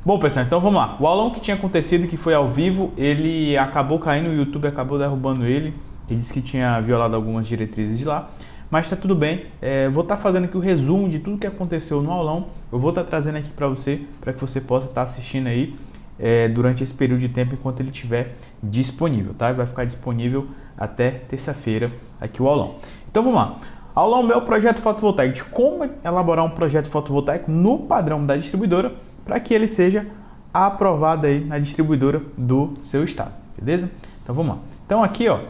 Bom, pessoal, então vamos lá. O aulão que tinha acontecido, que foi ao vivo, ele acabou caindo, o YouTube acabou derrubando ele. Ele disse que tinha violado algumas diretrizes de lá, mas tá tudo bem. Vou estar fazendo aqui o resumo de tudo que aconteceu no aulão. Eu vou estar trazendo aqui para que você possa estar assistindo aí durante esse período de tempo enquanto ele estiver disponível, tá? Vai ficar disponível até terça-feira aqui o aulão. Então vamos lá. Aulão meu, projeto fotovoltaico, de como elaborar um projeto fotovoltaico no padrão da distribuidora para que ele seja aprovado aí na distribuidora do seu estado, beleza? Então vamos lá. Então aqui, ó,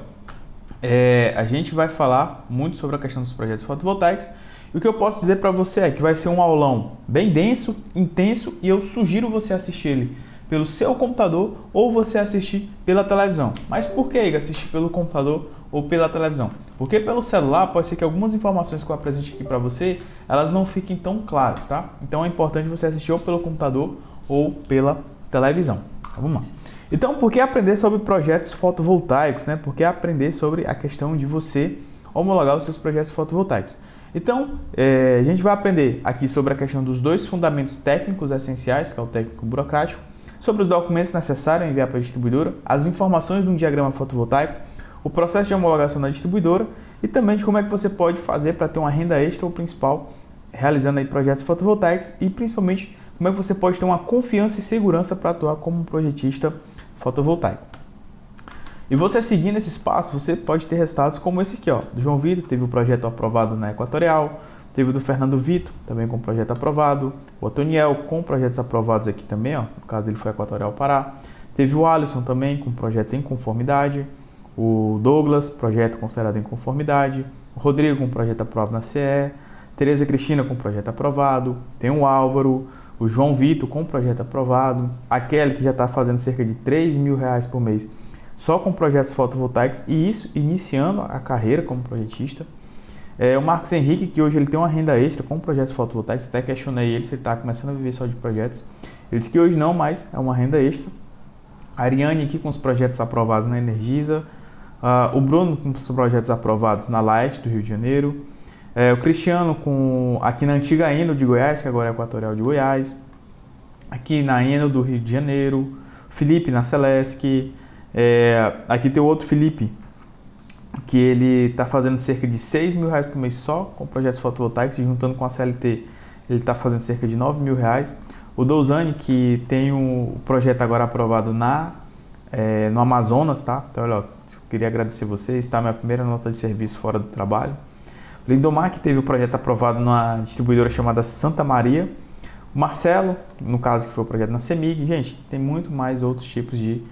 a gente vai falar muito sobre a questão dos projetos fotovoltaicos. E o que eu posso dizer para você é que vai ser um aulão bem denso, intenso, e eu sugiro você assistir ele pelo seu computador ou você assistir pela televisão. Mas por que assistir pelo computador ou pela televisão? Porque pelo celular pode ser que algumas informações que eu apresente aqui para você, elas não fiquem tão claras, tá? Então é importante você assistir ou pelo computador ou pela televisão. Então, vamos lá. Então, por que aprender sobre projetos fotovoltaicos, né? Por que aprender sobre a questão de você homologar os seus projetos fotovoltaicos? Então, a gente vai aprender aqui sobre a questão dos dois fundamentos técnicos essenciais, que é o técnico burocrático, sobre os documentos necessários a enviar para a distribuidora, as informações de um diagrama fotovoltaico, o processo de homologação na distribuidora e também de como é que você pode fazer para ter uma renda extra ou principal realizando aí projetos fotovoltaicos e principalmente como é que você pode ter uma confiança e segurança para atuar como um projetista fotovoltaico. E você seguindo esses passos, você pode ter resultados como esse aqui, ó, do João Vitor, teve o projeto aprovado na Equatorial, teve o do Fernando Vitor, também com projeto aprovado, o Otoniel com projetos aprovados aqui também, ó, no caso ele foi Equatorial Pará, teve o Alisson também com projeto em conformidade, o Douglas, projeto considerado em conformidade, o Rodrigo com projeto aprovado na CE, Tereza Cristina com projeto aprovado, tem o Álvaro, o João Vitor com projeto aprovado, a Kelly que já está fazendo cerca de R$3.000 por mês só com projetos fotovoltaicos e isso iniciando a carreira como projetista. O Marcos Henrique, que hoje ele tem uma renda extra com projetos fotovoltaicos, até questionei ele se ele está começando a viver só de projetos. Ele disse que hoje não, mas é uma renda extra. A Ariane aqui com os projetos aprovados na Energisa, o Bruno com os projetos aprovados na Light do Rio de Janeiro, o Cristiano aqui na antiga Eno de Goiás, que agora é Equatorial de Goiás, aqui na Eno do Rio de Janeiro, Felipe na Celesc, aqui tem o outro Felipe, que ele está fazendo cerca de R$6.000 por mês só com projetos fotovoltaicos, e juntando com a CLT ele está fazendo cerca de R$9.000. O Douzane, que tem o projeto agora aprovado no Amazonas, tá? Então, olha, eu queria agradecer vocês, tá? Minha primeira nota de serviço fora do trabalho. O Lindomar, que teve o projeto aprovado numa distribuidora chamada Santa Maria. O Marcelo, no caso que foi o projeto na CEMIG. Gente, tem muito mais outros tipos de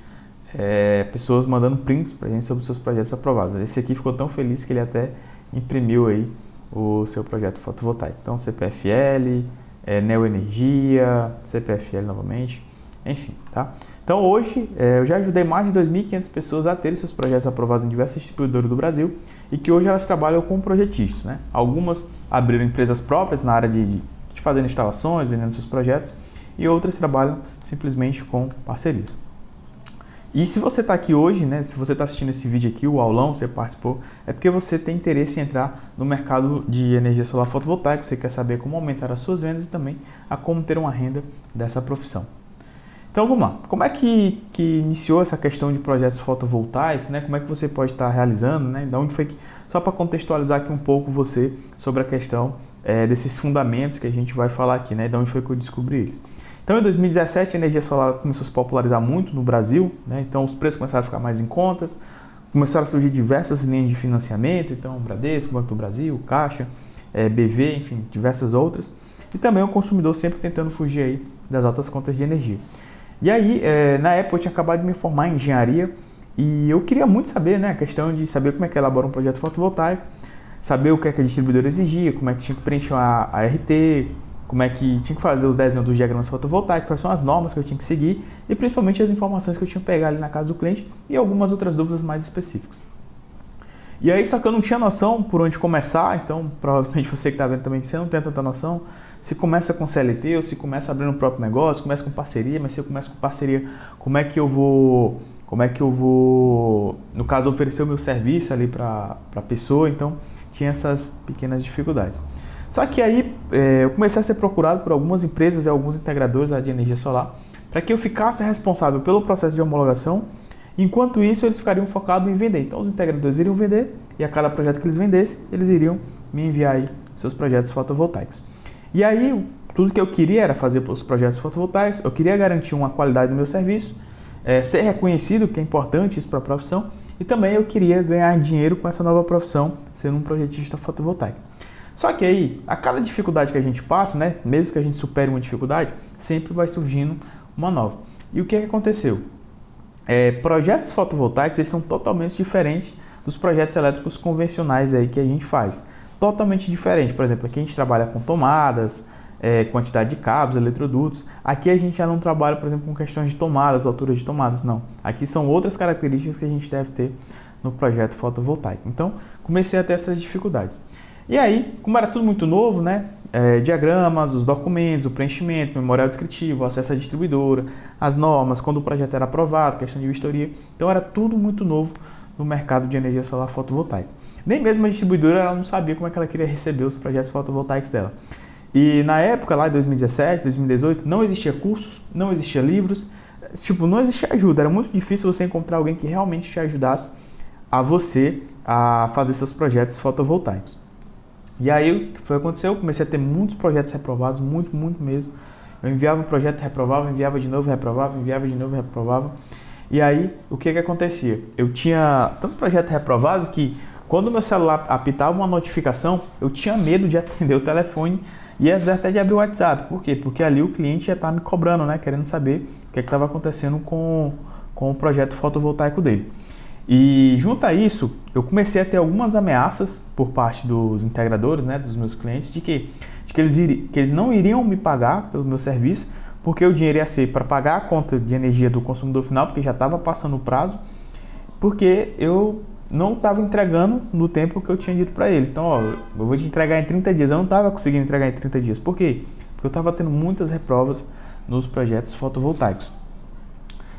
pessoas mandando prints pra gente sobre os seus projetos aprovados. Esse aqui ficou tão feliz que ele até imprimiu aí o seu projeto fotovoltaico. Então, CPFL, Neoenergia, CPFL novamente, enfim, tá? Então, hoje eu já ajudei mais de 2.500 pessoas a terem seus projetos aprovados em diversas distribuidoras do Brasil e que hoje elas trabalham com projetistas, né? Algumas abriram empresas próprias na área de fazer instalações, vendendo seus projetos, e outras trabalham simplesmente com parcerias. E se você está aqui hoje, né, se você está assistindo esse vídeo aqui, o aulão, você participou, é porque você tem interesse em entrar no mercado de energia solar fotovoltaica, você quer saber como aumentar as suas vendas e também a como ter uma renda dessa profissão. Então vamos lá, como é que iniciou essa questão de projetos fotovoltaicos, né? Como é que você pode estar realizando, né? Da onde foi que, só para contextualizar aqui um pouco você sobre a questão desses fundamentos que a gente vai falar aqui, né? Da onde foi que eu descobri eles. Então, em 2017, a energia solar começou a se popularizar muito no Brasil, né? Então, os preços começaram a ficar mais em contas, começaram a surgir diversas linhas de financiamento, então, Bradesco, Banco do Brasil, Caixa, BV, enfim, diversas outras. E também o consumidor sempre tentando fugir aí das altas contas de energia. E aí, na época, eu tinha acabado de me formar em engenharia e eu queria muito saber, né, a questão de saber como é que elabora um projeto fotovoltaico, saber o que é que a distribuidora exigia, como é que tinha que preencher a RT, como é que tinha que fazer os desenhos dos diagramas fotovoltaicos, quais são as normas que eu tinha que seguir e principalmente as informações que eu tinha que pegar ali na casa do cliente e algumas outras dúvidas mais específicas. E aí, só que eu não tinha noção por onde começar, então provavelmente você que está vendo também, você não tem tanta noção, se começa com CLT ou se começa abrindo o próprio negócio, começa com parceria, mas se eu começo com parceria, como é que eu vou, no caso, oferecer o meu serviço ali para a pessoa, então tinha essas pequenas dificuldades. Só que aí eu comecei a ser procurado por algumas empresas e alguns integradores de energia solar para que eu ficasse responsável pelo processo de homologação. Enquanto isso, eles ficariam focados em vender. Então, os integradores iriam vender e a cada projeto que eles vendessem, eles iriam me enviar aí seus projetos fotovoltaicos. E aí, tudo que eu queria era fazer os projetos fotovoltaicos, eu queria garantir uma qualidade do meu serviço, ser reconhecido, que é importante isso para a profissão, e também eu queria ganhar dinheiro com essa nova profissão, sendo um projetista fotovoltaico. Só que aí, a cada dificuldade que a gente passa, né, mesmo que a gente supere uma dificuldade, sempre vai surgindo uma nova. E o que aconteceu? Projetos fotovoltaicos, eles são totalmente diferentes dos projetos elétricos convencionais aí que a gente faz. Totalmente diferente. Por exemplo, aqui a gente trabalha com tomadas, quantidade de cabos, eletrodutos. Aqui a gente já não trabalha, por exemplo, com questões de tomadas, alturas de tomadas, não. Aqui são outras características que a gente deve ter no projeto fotovoltaico. Então, comecei a ter essas dificuldades. E aí, como era tudo muito novo, né? Diagramas, os documentos, o preenchimento, memorial descritivo, acesso à distribuidora, as normas, quando o projeto era aprovado, questão de vistoria. Então, era tudo muito novo no mercado de energia solar fotovoltaica. Nem mesmo a distribuidora ela não sabia como é que ela queria receber os projetos fotovoltaicos dela. E na época, lá em 2017, 2018, não existia cursos, não existia livros, não existia ajuda. Era muito difícil você encontrar alguém que realmente te ajudasse a você a fazer seus projetos fotovoltaicos. E aí, o que foi aconteceu? Eu comecei a ter muitos projetos reprovados, muito mesmo. Eu enviava um projeto, reprovava, enviava de novo, reprovava, enviava de novo, reprovava. E aí, o que acontecia? Eu tinha tanto projeto reprovado que quando o meu celular apitava uma notificação, eu tinha medo de atender o telefone e às vezes até de abrir o WhatsApp. Por quê? Porque ali o cliente já estava me cobrando, né? Querendo saber o que estava acontecendo com o projeto fotovoltaico dele. E junto a isso, eu comecei a ter algumas ameaças por parte dos integradores, né, dos meus clientes, de que eles não iriam me pagar pelo meu serviço, porque o dinheiro ia ser para pagar a conta de energia do consumidor final, porque já estava passando o prazo, porque eu não estava entregando no tempo que eu tinha dito para eles. Então, eu vou te entregar em 30 dias. Eu não estava conseguindo entregar em 30 dias. Por quê? Porque eu estava tendo muitas reprovas nos projetos fotovoltaicos.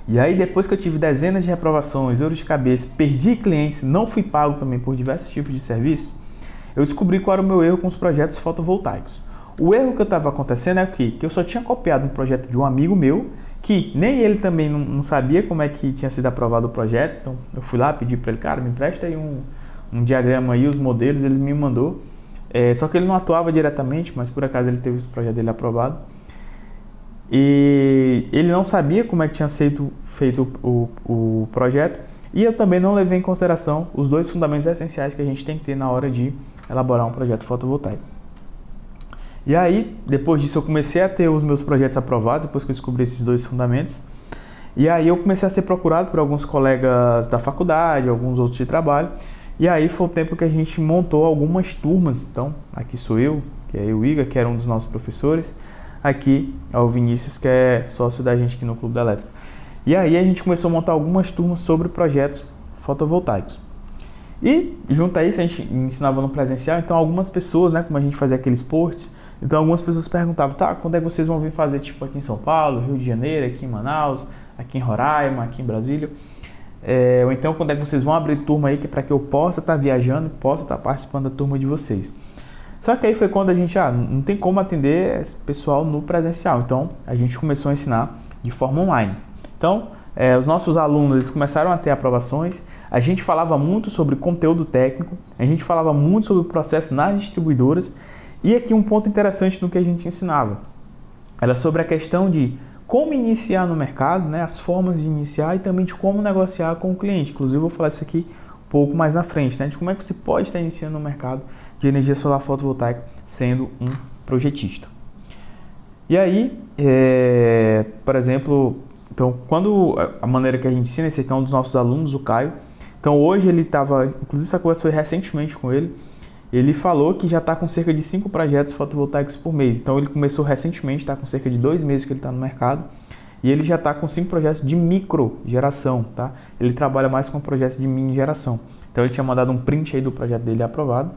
E aí, depois que eu tive dezenas de reprovações, dores de cabeça, perdi clientes, não fui pago também por diversos tipos de serviços, eu descobri qual era o meu erro com os projetos fotovoltaicos. O erro que eu estava acontecendo é que eu só tinha copiado um projeto de um amigo meu, que nem ele também não sabia como é que tinha sido aprovado o projeto. Então, eu fui lá, pedi para ele, cara, me empresta aí um diagrama aí, os modelos, ele me mandou. Só que ele não atuava diretamente, mas por acaso ele teve o projeto dele aprovado. E ele não sabia como é que tinha sido feito o projeto, e eu também não levei em consideração os dois fundamentos essenciais que a gente tem que ter na hora de elaborar um projeto fotovoltaico. E aí, depois disso, eu comecei a ter os meus projetos aprovados, depois que eu descobri esses dois fundamentos. E aí eu comecei a ser procurado por alguns colegas da faculdade, alguns outros de trabalho. E aí foi o tempo que a gente montou algumas turmas. Então, aqui sou eu, que é o Igor, que era um dos nossos professores. Aqui é o Vinícius, que é sócio da gente aqui no Clube da Elétrica. E aí a gente começou a montar algumas turmas sobre projetos fotovoltaicos. E junto a isso a gente ensinava no presencial, então algumas pessoas, né, como a gente fazia aqueles posts, então algumas pessoas perguntavam, tá, quando é que vocês vão vir fazer tipo aqui em São Paulo, Rio de Janeiro, aqui em Manaus, aqui em Roraima, aqui em Brasília, ou então quando é que vocês vão abrir turma aí para que eu possa estar viajando, possa estar participando da turma de vocês. Só que aí foi quando a gente, não tem como atender esse pessoal no presencial, então a gente começou a ensinar de forma online. Então, os nossos alunos eles começaram a ter aprovações, a gente falava muito sobre conteúdo técnico, a gente falava muito sobre o processo nas distribuidoras, e aqui um ponto interessante no que a gente ensinava, era sobre a questão de como iniciar no mercado, né, as formas de iniciar e também de como negociar com o cliente. Inclusive eu vou falar isso aqui um pouco mais na frente, né, de como é que você pode estar iniciando no mercado de energia solar fotovoltaica sendo um projetista. E aí, por exemplo, então, quando a maneira que a gente ensina, esse aqui é um dos nossos alunos, o Caio. Então, hoje ele estava, inclusive essa conversa foi recentemente com ele, ele falou que já está com cerca de 5 projetos fotovoltaicos por mês. Então, ele começou recentemente, está com cerca de 2 meses que ele está no mercado, e ele já está com 5 projetos de micro geração, tá? Ele trabalha mais com projetos de mini geração. Então, ele tinha mandado um print aí do projeto dele aprovado.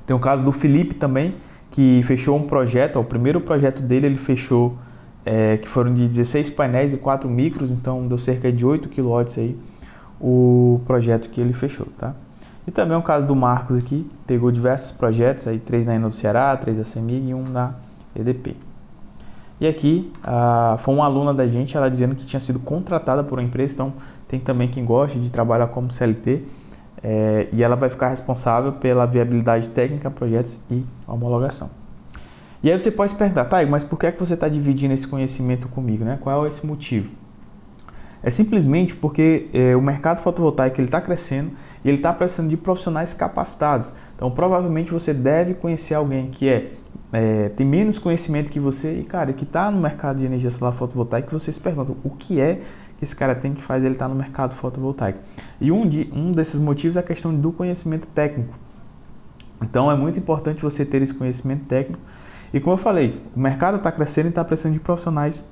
Tem o caso do Felipe também, que fechou um projeto, o primeiro projeto dele ele fechou, que foram de 16 painéis e 4 micros, então deu cerca de 8 kW aí o projeto que ele fechou, tá? E também o caso do Marcos aqui, pegou diversos projetos, aí 3 na Enel do Ceará, 3 da CEMIG e 1 na EDP. E aqui foi uma aluna da gente, ela dizendo que tinha sido contratada por uma empresa, então tem também quem gosta de trabalhar como CLT, e ela vai ficar responsável pela viabilidade técnica, projetos e homologação. E aí você pode se perguntar, tá, mas por que é que você está dividindo esse conhecimento comigo, né? Qual é esse motivo? É simplesmente porque o mercado fotovoltaico está crescendo e ele está precisando de profissionais capacitados. Então, provavelmente você deve conhecer alguém que tem menos conhecimento que você e, cara, que está no mercado de energia solar fotovoltaica, e você se pergunta o que é que esse cara tem que fazer ele estar no mercado fotovoltaico. E um desses motivos é a questão do conhecimento técnico. Então, é muito importante você ter esse conhecimento técnico. E como eu falei, o mercado está crescendo e está precisando de profissionais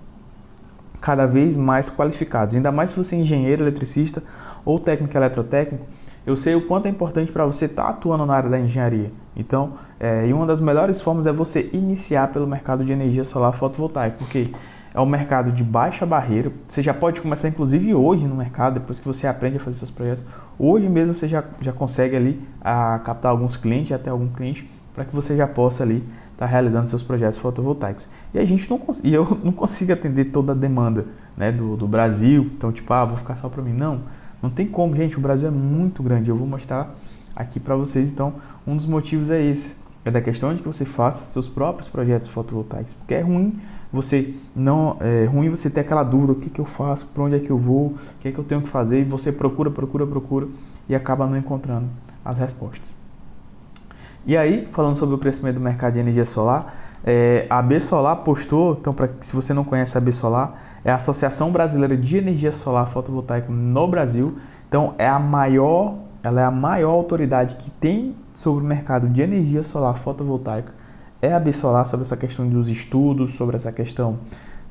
cada vez mais qualificados. Ainda mais se você é engenheiro, eletricista ou técnico eletrotécnico, eu sei o quanto é importante para você estar atuando na área da engenharia. Então, e uma das melhores formas é você iniciar pelo mercado de energia solar fotovoltaica, porque é um mercado de baixa barreira. Você já pode começar, inclusive, hoje no mercado, depois que você aprende a fazer seus projetos. Hoje mesmo você já consegue ali captar alguns clientes, até algum cliente, para que você já possa ali estar realizando seus projetos fotovoltaicos. E eu não consigo atender toda a demanda, né, do Brasil. Então, vou ficar só para mim. Não tem como, gente. O Brasil é muito grande. Eu vou mostrar aqui para vocês. Então, um dos motivos é esse. É da questão de que você faça seus próprios projetos fotovoltaicos. Porque é ruim você ter aquela dúvida, o que eu faço, para onde é que eu vou, o que é que eu tenho que fazer, e você procura e acaba não encontrando as respostas. E aí, falando sobre o crescimento do mercado de energia solar, a B-Solar postou, então se você não conhece a B-Solar, é a Associação Brasileira de Energia Solar Fotovoltaica no Brasil. Então ela é a maior autoridade que tem sobre o mercado de energia solar fotovoltaica, é a B-Solar, sobre essa questão dos estudos, sobre essa questão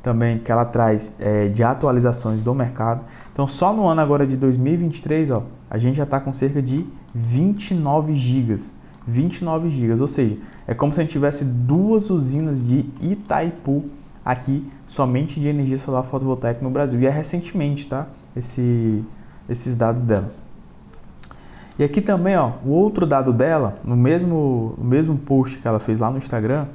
também que ela traz de atualizações do mercado. Então só no ano agora de 2023, a gente já está com cerca de 29 gigas. 29 gigas, ou seja, é como se a gente tivesse 2 usinas de Itaipu aqui, somente de energia solar fotovoltaica no Brasil. E é recentemente, tá? Esses dados dela. E aqui também, o outro dado dela, no mesmo post que ela fez lá no Instagram,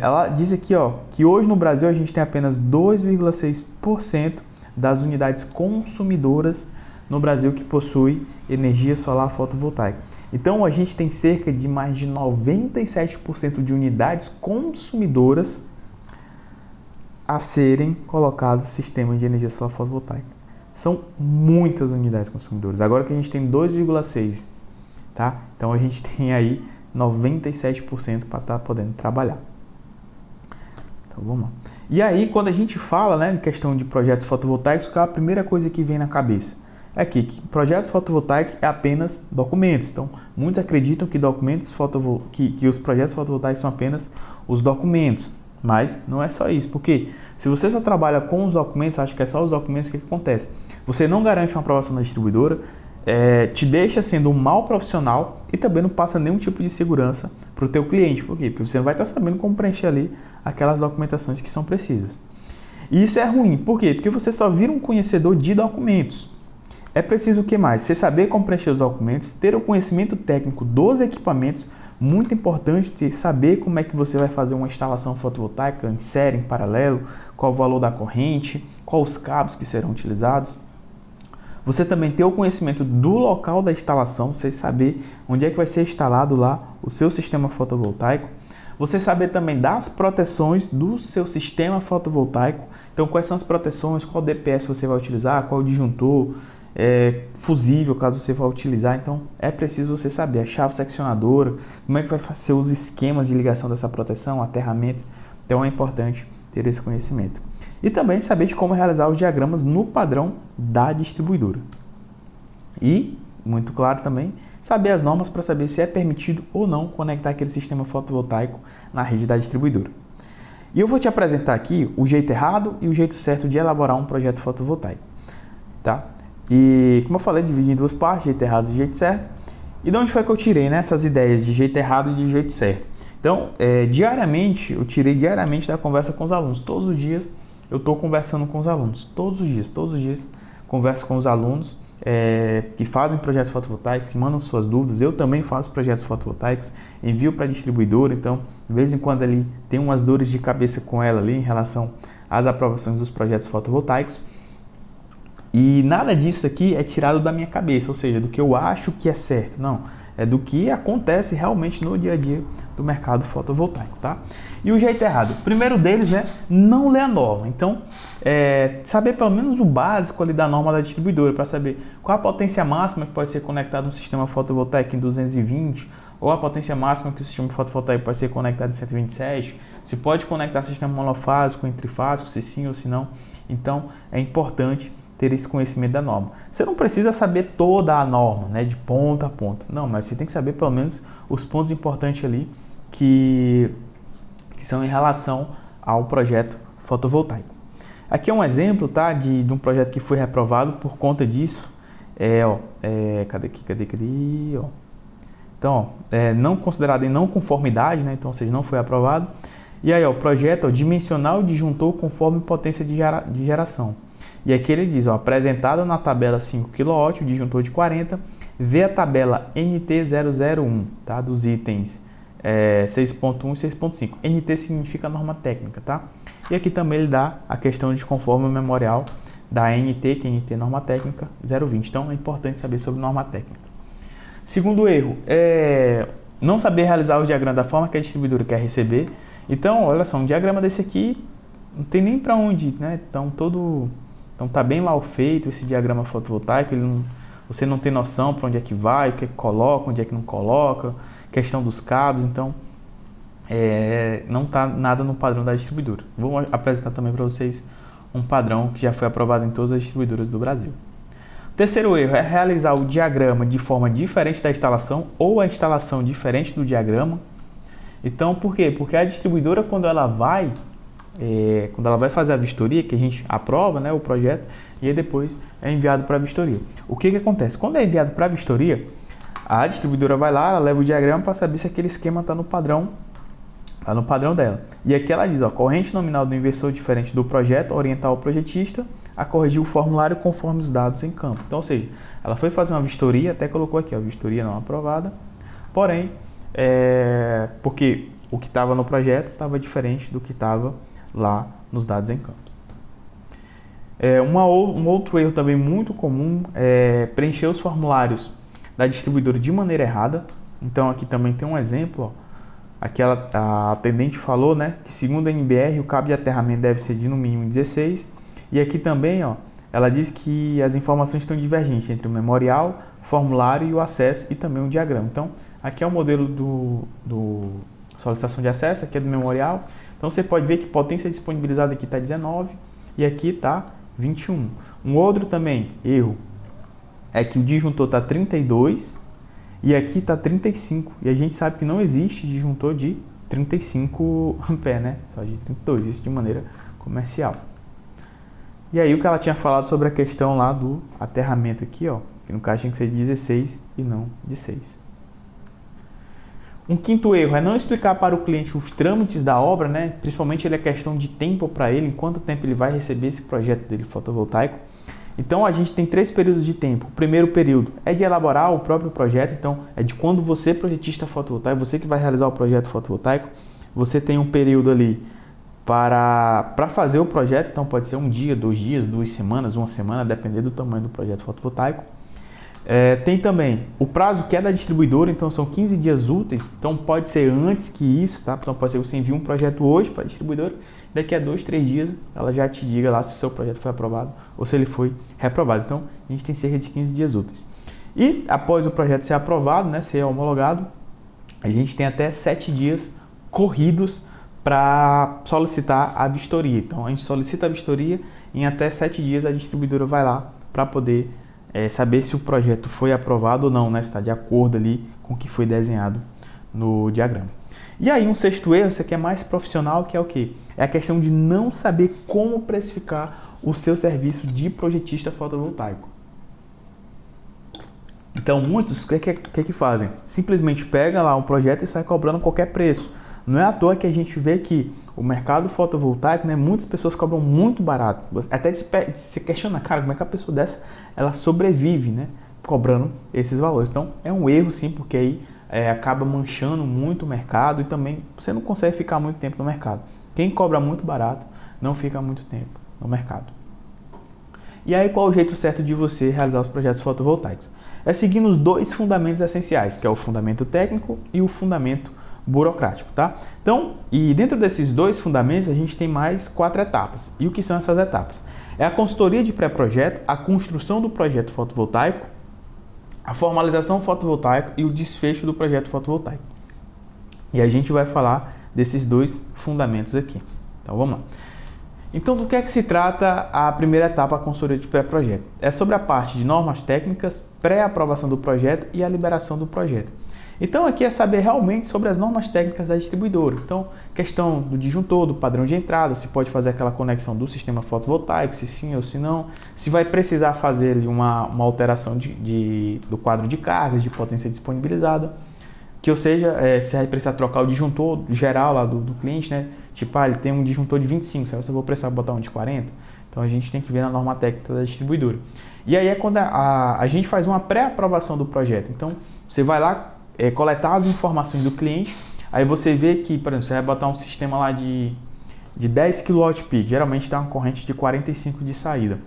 ela diz aqui, que hoje no Brasil a gente tem apenas 2,6% das unidades consumidoras no Brasil que possui energia solar fotovoltaica. Então, a gente tem cerca de mais de 97% de unidades consumidoras a serem colocados no sistema de energia solar fotovoltaica. São muitas unidades consumidoras. Agora que a gente tem 2,6%, tá? Então, a gente tem aí 97% para estar podendo trabalhar. Então, vamos lá. E aí, quando a gente fala, em questão de projetos fotovoltaicos, qual é a primeira coisa que vem na cabeça? É aqui, que projetos fotovoltaicos é apenas documentos. Então, muitos acreditam que que os projetos fotovoltaicos são apenas os documentos. Mas não é só isso. Porque se você só trabalha com os documentos, acha que é só os documentos, o que acontece? Você não garante uma aprovação da distribuidora, te deixa sendo um mau profissional e também não passa nenhum tipo de segurança para o teu cliente. Por quê? Porque você não vai estar sabendo como preencher ali aquelas documentações que são precisas. E isso é ruim. Por quê? Porque você só vira um conhecedor de documentos. É preciso o que mais? Você saber como preencher os documentos, ter o conhecimento técnico dos equipamentos, muito importante saber como é que você vai fazer uma instalação fotovoltaica em série, em paralelo, qual o valor da corrente, quais os cabos que serão utilizados. Você também ter o conhecimento do local da instalação, você saber onde é que vai ser instalado lá o seu sistema fotovoltaico. Você saber também das proteções do seu sistema fotovoltaico. Então, quais são as proteções, qual DPS você vai utilizar, qual disjuntor, fusível, caso você vá utilizar. Então, é preciso você saber a chave seccionadora, como é que vai ser os esquemas de ligação dessa proteção, aterramento. Então, é importante ter esse conhecimento. E também saber de como realizar os diagramas no padrão da distribuidora. E, muito claro também, saber as normas para saber se é permitido ou não conectar aquele sistema fotovoltaico na rede da distribuidora. E eu vou te apresentar aqui o jeito errado e o jeito certo de elaborar um projeto fotovoltaico, tá? E, como eu falei, dividi em 2 partes, jeito errado e jeito certo. E de onde foi que eu tirei, essas ideias de jeito errado e de jeito certo? Então, eu tirei diariamente da conversa com os alunos. Todos os dias eu estou conversando com os alunos. Todos os dias converso com os alunos que fazem projetos fotovoltaicos, que mandam suas dúvidas. Eu também faço projetos fotovoltaicos. envio para a distribuidora, então de vez em quando ali tem umas dores de cabeça com ela ali em relação às aprovações dos projetos fotovoltaicos. E nada disso aqui é tirado da minha cabeça, ou seja, do que eu acho que é certo, não. É do que acontece realmente no dia a dia do mercado fotovoltaico, tá? E o jeito errado, o primeiro deles é não ler a norma. Então, saber pelo menos o básico ali da norma da distribuidora, para saber qual a potência máxima que pode ser conectada no sistema fotovoltaico em 220, ou a potência máxima que o sistema fotovoltaico pode ser conectado em 127, se pode conectar sistema monofásico, trifásico, se sim ou se não. Então, é importante ter esse conhecimento da norma. Você não precisa saber toda a norma, né, de ponta a ponta. Não, mas você tem que saber pelo menos os pontos importantes ali que são em relação ao projeto fotovoltaico. Aqui é um exemplo, tá, de um projeto que foi reprovado por conta disso. Cadê? Ó. Então, não considerado em não conformidade, né, então, ou seja, não foi aprovado. E aí, ó, o projeto dimensional disjuntor conforme potência de geração. E aqui ele diz, ó, apresentado na tabela 5 kW, o disjuntor de 40, vê a tabela NT001, tá, dos itens 6.1 e 6.5. NT significa norma técnica, tá? E aqui também ele dá a questão de conforme memorial da NT, que é NT norma técnica 020. Então é importante saber sobre norma técnica. Segundo erro, não saber realizar o diagrama da forma que a distribuidora quer receber. Então, olha só, um diagrama desse aqui não tem nem para onde ir, né? Então tá bem mal feito esse diagrama fotovoltaico, você não tem noção para onde é que vai, o que é que coloca, onde é que não coloca, questão dos cabos, então não tá nada no padrão da distribuidora. Vou apresentar também para vocês um padrão que já foi aprovado em todas as distribuidoras do Brasil. Terceiro erro é realizar o diagrama de forma diferente da instalação ou a instalação diferente do diagrama. Então, por quê? Porque a distribuidora, quando ela vai fazer a vistoria, que a gente aprova, né, o projeto, e aí depois é enviado para a vistoria. O que acontece? Quando é enviado para a vistoria, a distribuidora vai lá, ela leva o diagrama para saber se aquele esquema está no padrão dela. E aqui ela diz, ó, corrente nominal do inversor diferente do projeto, orientar o projetista a corrigir o formulário conforme os dados em campo. Então, ou seja, ela foi fazer uma vistoria, até colocou aqui, ó, vistoria não aprovada, porém, porque o que estava no projeto estava diferente do que estava lá nos dados em campos. Um outro erro também muito comum é preencher os formulários da distribuidora de maneira errada. Então aqui também tem um exemplo, ó. Aqui a atendente falou, né, que segundo a NBR o cabo de aterramento deve ser de no mínimo 16. E aqui também, ó, ela diz que as informações estão divergentes entre o memorial, formulário e o acesso e também o diagrama. Então aqui é o modelo do solicitação de acesso, aqui é do memorial. Então você pode ver que potência disponibilizada aqui está 19 e aqui está 21. Um outro também erro é que o disjuntor está 32 e aqui está 35. E a gente sabe que não existe disjuntor de 35 amperes, né? Só de 32, isso de maneira comercial. E aí o que ela tinha falado sobre a questão lá do aterramento aqui, ó, que no caso tinha que ser de 16 e não de 6. Um quinto erro é não explicar para o cliente os trâmites da obra, né? Principalmente a questão de tempo para ele, em quanto tempo ele vai receber esse projeto dele fotovoltaico. Então a gente tem 3 períodos de tempo. O primeiro período é de elaborar o próprio projeto, então é de quando você, projetista fotovoltaico, você que vai realizar o projeto fotovoltaico, você tem um período ali para fazer o projeto, então pode ser um dia, 2 dias, 2 semanas, 1 semana, dependendo do tamanho do projeto fotovoltaico. Tem também o prazo que é da distribuidora, então são 15 dias úteis, então pode ser antes que isso, tá? Então pode ser que você envie um projeto hoje para a distribuidora, daqui a 2, 3 dias ela já te diga lá se o seu projeto foi aprovado ou se ele foi reprovado. Então a gente tem cerca de 15 dias úteis. E após o projeto ser aprovado, né, ser homologado, a gente tem até 7 dias corridos para solicitar a vistoria. Então a gente solicita a vistoria e em até 7 dias a distribuidora vai lá para poder saber se o projeto foi aprovado ou não, né? Se está de acordo ali com o que foi desenhado no diagrama. E aí um sexto erro, esse aqui é mais profissional, que é o quê? É a questão de não saber como precificar o seu serviço de projetista fotovoltaico. Então muitos, o que fazem? Simplesmente pega lá um projeto e sai cobrando qualquer preço. Não é à toa que a gente vê que o mercado fotovoltaico, né, muitas pessoas cobram muito barato. Até de se questionar, cara, como é que a pessoa dessa ela sobrevive, né, cobrando esses valores. Então é um erro sim, porque aí acaba manchando muito o mercado e também você não consegue ficar muito tempo no mercado. Quem cobra muito barato não fica muito tempo no mercado. E aí qual é o jeito certo de você realizar os projetos fotovoltaicos? É seguindo os dois fundamentos essenciais, que é o fundamento técnico e o fundamento burocrático, tá? Então, e dentro desses dois fundamentos a gente tem mais 4 etapas. E o que são essas etapas? É a consultoria de pré-projeto, a construção do projeto fotovoltaico, a formalização fotovoltaica e o desfecho do projeto fotovoltaico. E a gente vai falar desses dois fundamentos aqui. Então vamos lá. Então do que é que se trata a primeira etapa, a consultoria de pré-projeto? É sobre a parte de normas técnicas, pré-aprovação do projeto e a liberação do projeto. Então aqui é saber realmente sobre as normas técnicas da distribuidora. Então, questão do disjuntor, do padrão de entrada, se pode fazer aquela conexão do sistema fotovoltaico, se sim ou se não, se vai precisar fazer ali uma alteração do quadro de cargas, de potência disponibilizada, que ou seja, se vai precisar trocar o disjuntor geral lá do cliente, né? Tipo, ele tem um disjuntor de 25, se eu vou precisar botar um de 40, então a gente tem que ver na norma técnica da distribuidora. E aí é quando a gente faz uma pré-aprovação do projeto. Então, você vai lá, coletar as informações do cliente, aí você vê que, por exemplo, você vai botar um sistema lá de 10 kWp, geralmente tem uma corrente de 45 de saída,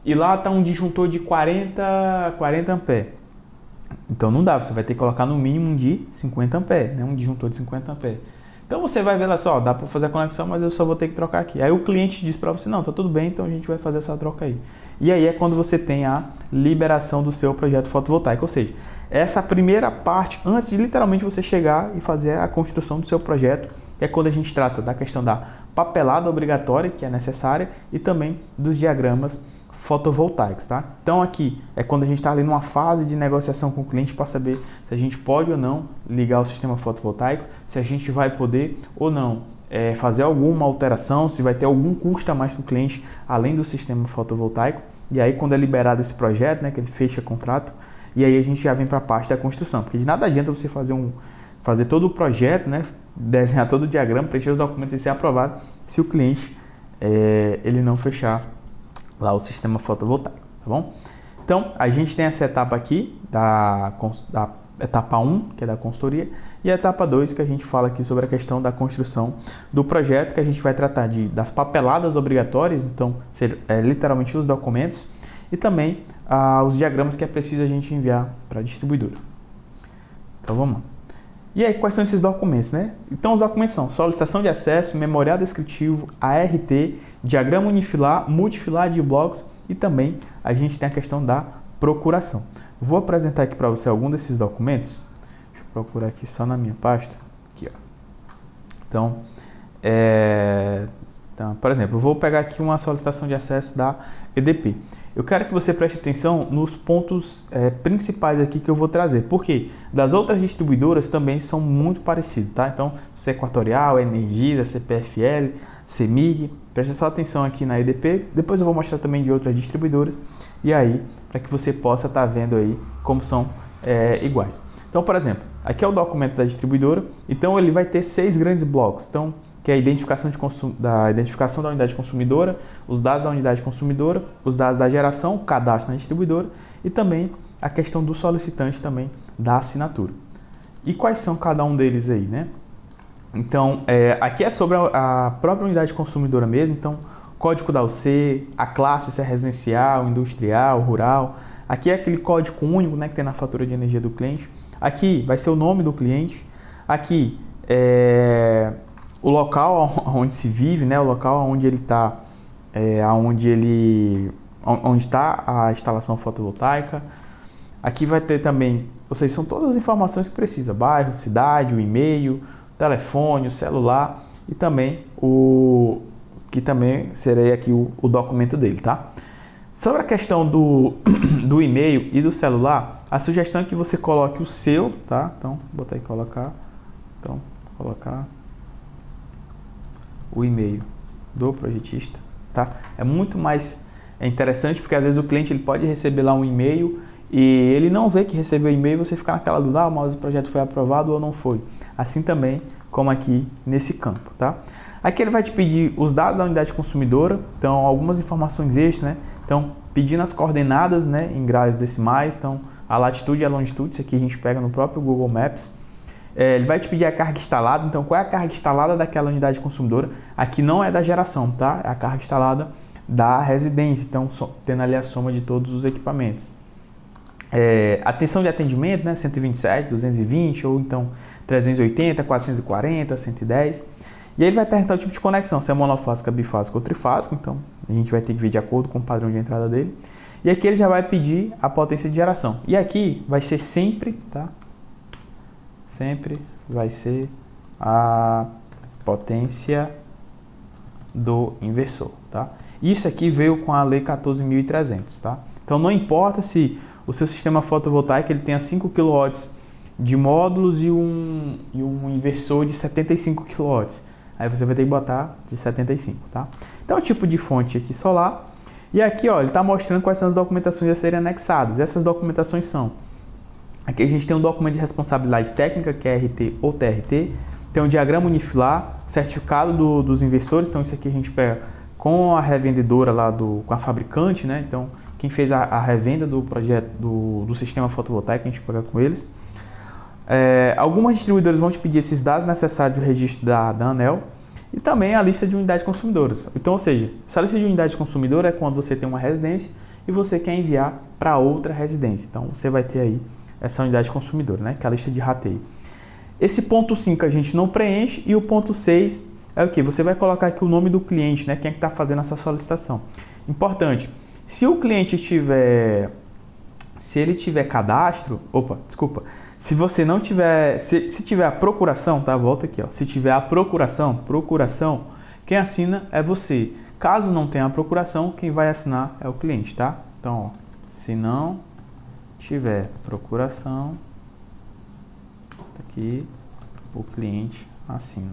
e lá está um disjuntor de 40 A. Então não dá, você vai ter que colocar no mínimo de 50 A, né? Um disjuntor de 50 A. Então você vai ver lá só, dá para fazer a conexão, mas eu só vou ter que trocar aqui. Aí o cliente diz para você, não, tá tudo bem, então a gente vai fazer essa troca aí. E aí é quando você tem a liberação do seu projeto fotovoltaico, ou seja, essa primeira parte, antes de literalmente você chegar e fazer a construção do seu projeto, é quando a gente trata da questão da papelada obrigatória, que é necessária, e também dos diagramas fotovoltaicos, tá? Então aqui é quando a gente está ali numa fase de negociação com o cliente para saber se a gente pode ou não ligar o sistema fotovoltaico, se a gente vai poder ou não fazer alguma alteração, se vai ter algum custo a mais para o cliente além do sistema fotovoltaico. E aí quando é liberado esse projeto, né, que ele fecha contrato, e aí a gente já vem para a parte da construção, porque de nada adianta você fazer todo o projeto, né, desenhar todo o diagrama, preencher os documentos e ser aprovado se o cliente ele não fechar lá o sistema fotovoltaico, tá bom? Então, a gente tem essa etapa aqui da etapa 1, que é da consultoria, e a etapa 2, que a gente fala aqui sobre a questão da construção do projeto, que a gente vai tratar das papeladas obrigatórias, então, literalmente os documentos, e também os diagramas que é preciso a gente enviar para a distribuidora. Então, vamos lá. E aí, quais são esses documentos, né? Então, os documentos são solicitação de acesso, memorial descritivo, ART, diagrama unifilar, multifilar de blocos e também a gente tem a questão da procuração. Vou apresentar aqui para você algum desses documentos. Deixa eu procurar aqui só na minha pasta. Aqui, ó. Então, por exemplo, eu vou pegar aqui uma solicitação de acesso da EDP. Eu quero que você preste atenção nos pontos principais aqui que eu vou trazer, porque das outras distribuidoras também são muito parecidos, tá? Então, C Equatorial, Energisa, CPFL, CEMIG, preste só atenção aqui na EDP, depois eu vou mostrar também de outras distribuidoras, e aí, para que você possa estar vendo aí como são iguais. Então, por exemplo, aqui é o documento da distribuidora, então ele vai ter 6 grandes blocos, então, que é a identificação da unidade consumidora, os dados da unidade consumidora, os dados da geração, o cadastro na distribuidora e também a questão do solicitante também da assinatura. E quais são cada um deles aí, né? Então, aqui é sobre a própria unidade consumidora mesmo, então, código da UC, a classe, se é residencial, industrial, rural. Aqui é aquele código único, né, que tem na fatura de energia do cliente. Aqui vai ser o nome do cliente. Aqui o local onde se vive, né, o local onde ele está, onde está a instalação fotovoltaica. Aqui vai ter também, ou seja, são todas as informações que precisa, bairro, cidade, o e-mail, telefone, o celular e também que também seria aqui o documento dele, tá? Sobre a questão do e-mail e do celular, a sugestão é que você coloque o seu, tá? Então, vou botar aí colocar o e-mail do projetista, tá? É muito mais interessante porque às vezes o cliente ele pode receber lá um e-mail e ele não vê que recebeu o e-mail e você fica naquela dúvida, mas o projeto foi aprovado ou não foi. Assim também como aqui nesse campo, tá? Aqui ele vai te pedir os dados da unidade consumidora, então algumas informações extras, né? Então, pedindo as coordenadas, né, em graus decimais, então a latitude e a longitude, isso aqui a gente pega no próprio Google Maps. Ele vai te pedir a carga instalada, então qual é a carga instalada daquela unidade consumidora? Aqui não é da geração, tá? É a carga instalada da residência, então tendo ali a soma de todos os equipamentos. Atenção de atendimento, né? 127, 220 ou então 380, 440, 110. E aí ele vai perguntar o tipo de conexão, se é monofásica, bifásica ou trifásica, então a gente vai ter que ver de acordo com o padrão de entrada dele. E aqui ele já vai pedir a potência de geração. E aqui vai ser sempre, tá? Sempre vai ser a potência do inversor, tá? Isso aqui veio com a lei 14.300, tá? Então não importa se o seu sistema fotovoltaico ele tenha 5 kW de módulos e um inversor de 75 kW. Aí você vai ter que botar de 75, tá? Então é o tipo de fonte aqui solar. E aqui, ó, ele está mostrando quais são as documentações a serem anexadas. Essas documentações são... Aqui a gente tem um documento de responsabilidade técnica, que é RT ou TRT. Tem um diagrama unifilar, certificado dos inversores. Então isso aqui a gente pega com a revendedora lá, com a fabricante, né? Então quem fez a revenda do projeto do sistema fotovoltaico, a gente pega com eles. Algumas distribuidoras vão te pedir esses dados necessários do registro da ANEEL e também a lista de unidades consumidoras. Então, ou seja, essa lista de unidades consumidoras é quando você tem uma residência e você quer enviar para outra residência. Então, você vai ter aí essa unidade consumidora, né? Que é a lista de rateio. Esse ponto 5 a gente não preenche e o ponto 6 é o que? Você vai colocar aqui o nome do cliente, né? Quem é que está fazendo essa solicitação. Importante, se o cliente tiver... Se ele tiver cadastro... Se você não tiver... Se tiver a procuração, tá? Volta aqui, ó. Se tiver a procuração, quem assina é você. Caso não tenha a procuração, quem vai assinar é o cliente, tá? Então, ó, se não tiver procuração, aqui, o cliente assina.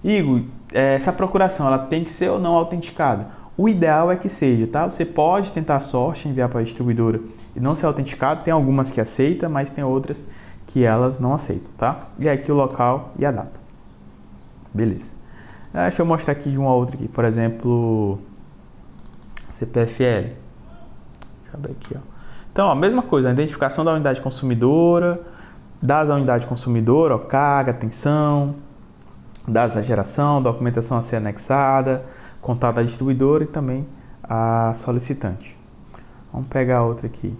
Igor, essa procuração, ela tem que ser ou não autenticada? O ideal é que seja, tá? Você pode tentar a sorte, enviar para a distribuidora e não ser autenticado. Tem algumas que aceitam, mas tem outras que elas não aceitam, tá? E aqui o local e a data. Beleza. Deixa eu mostrar aqui de uma outra aqui. Por exemplo, CPFL. Deixa eu abrir aqui, ó. Então, ó, mesma coisa, a identificação da unidade consumidora, dados da unidade consumidora, ó, carga, tensão, dados da geração, documentação a ser anexada, contato da distribuidora e também a solicitante. Vamos pegar outra aqui.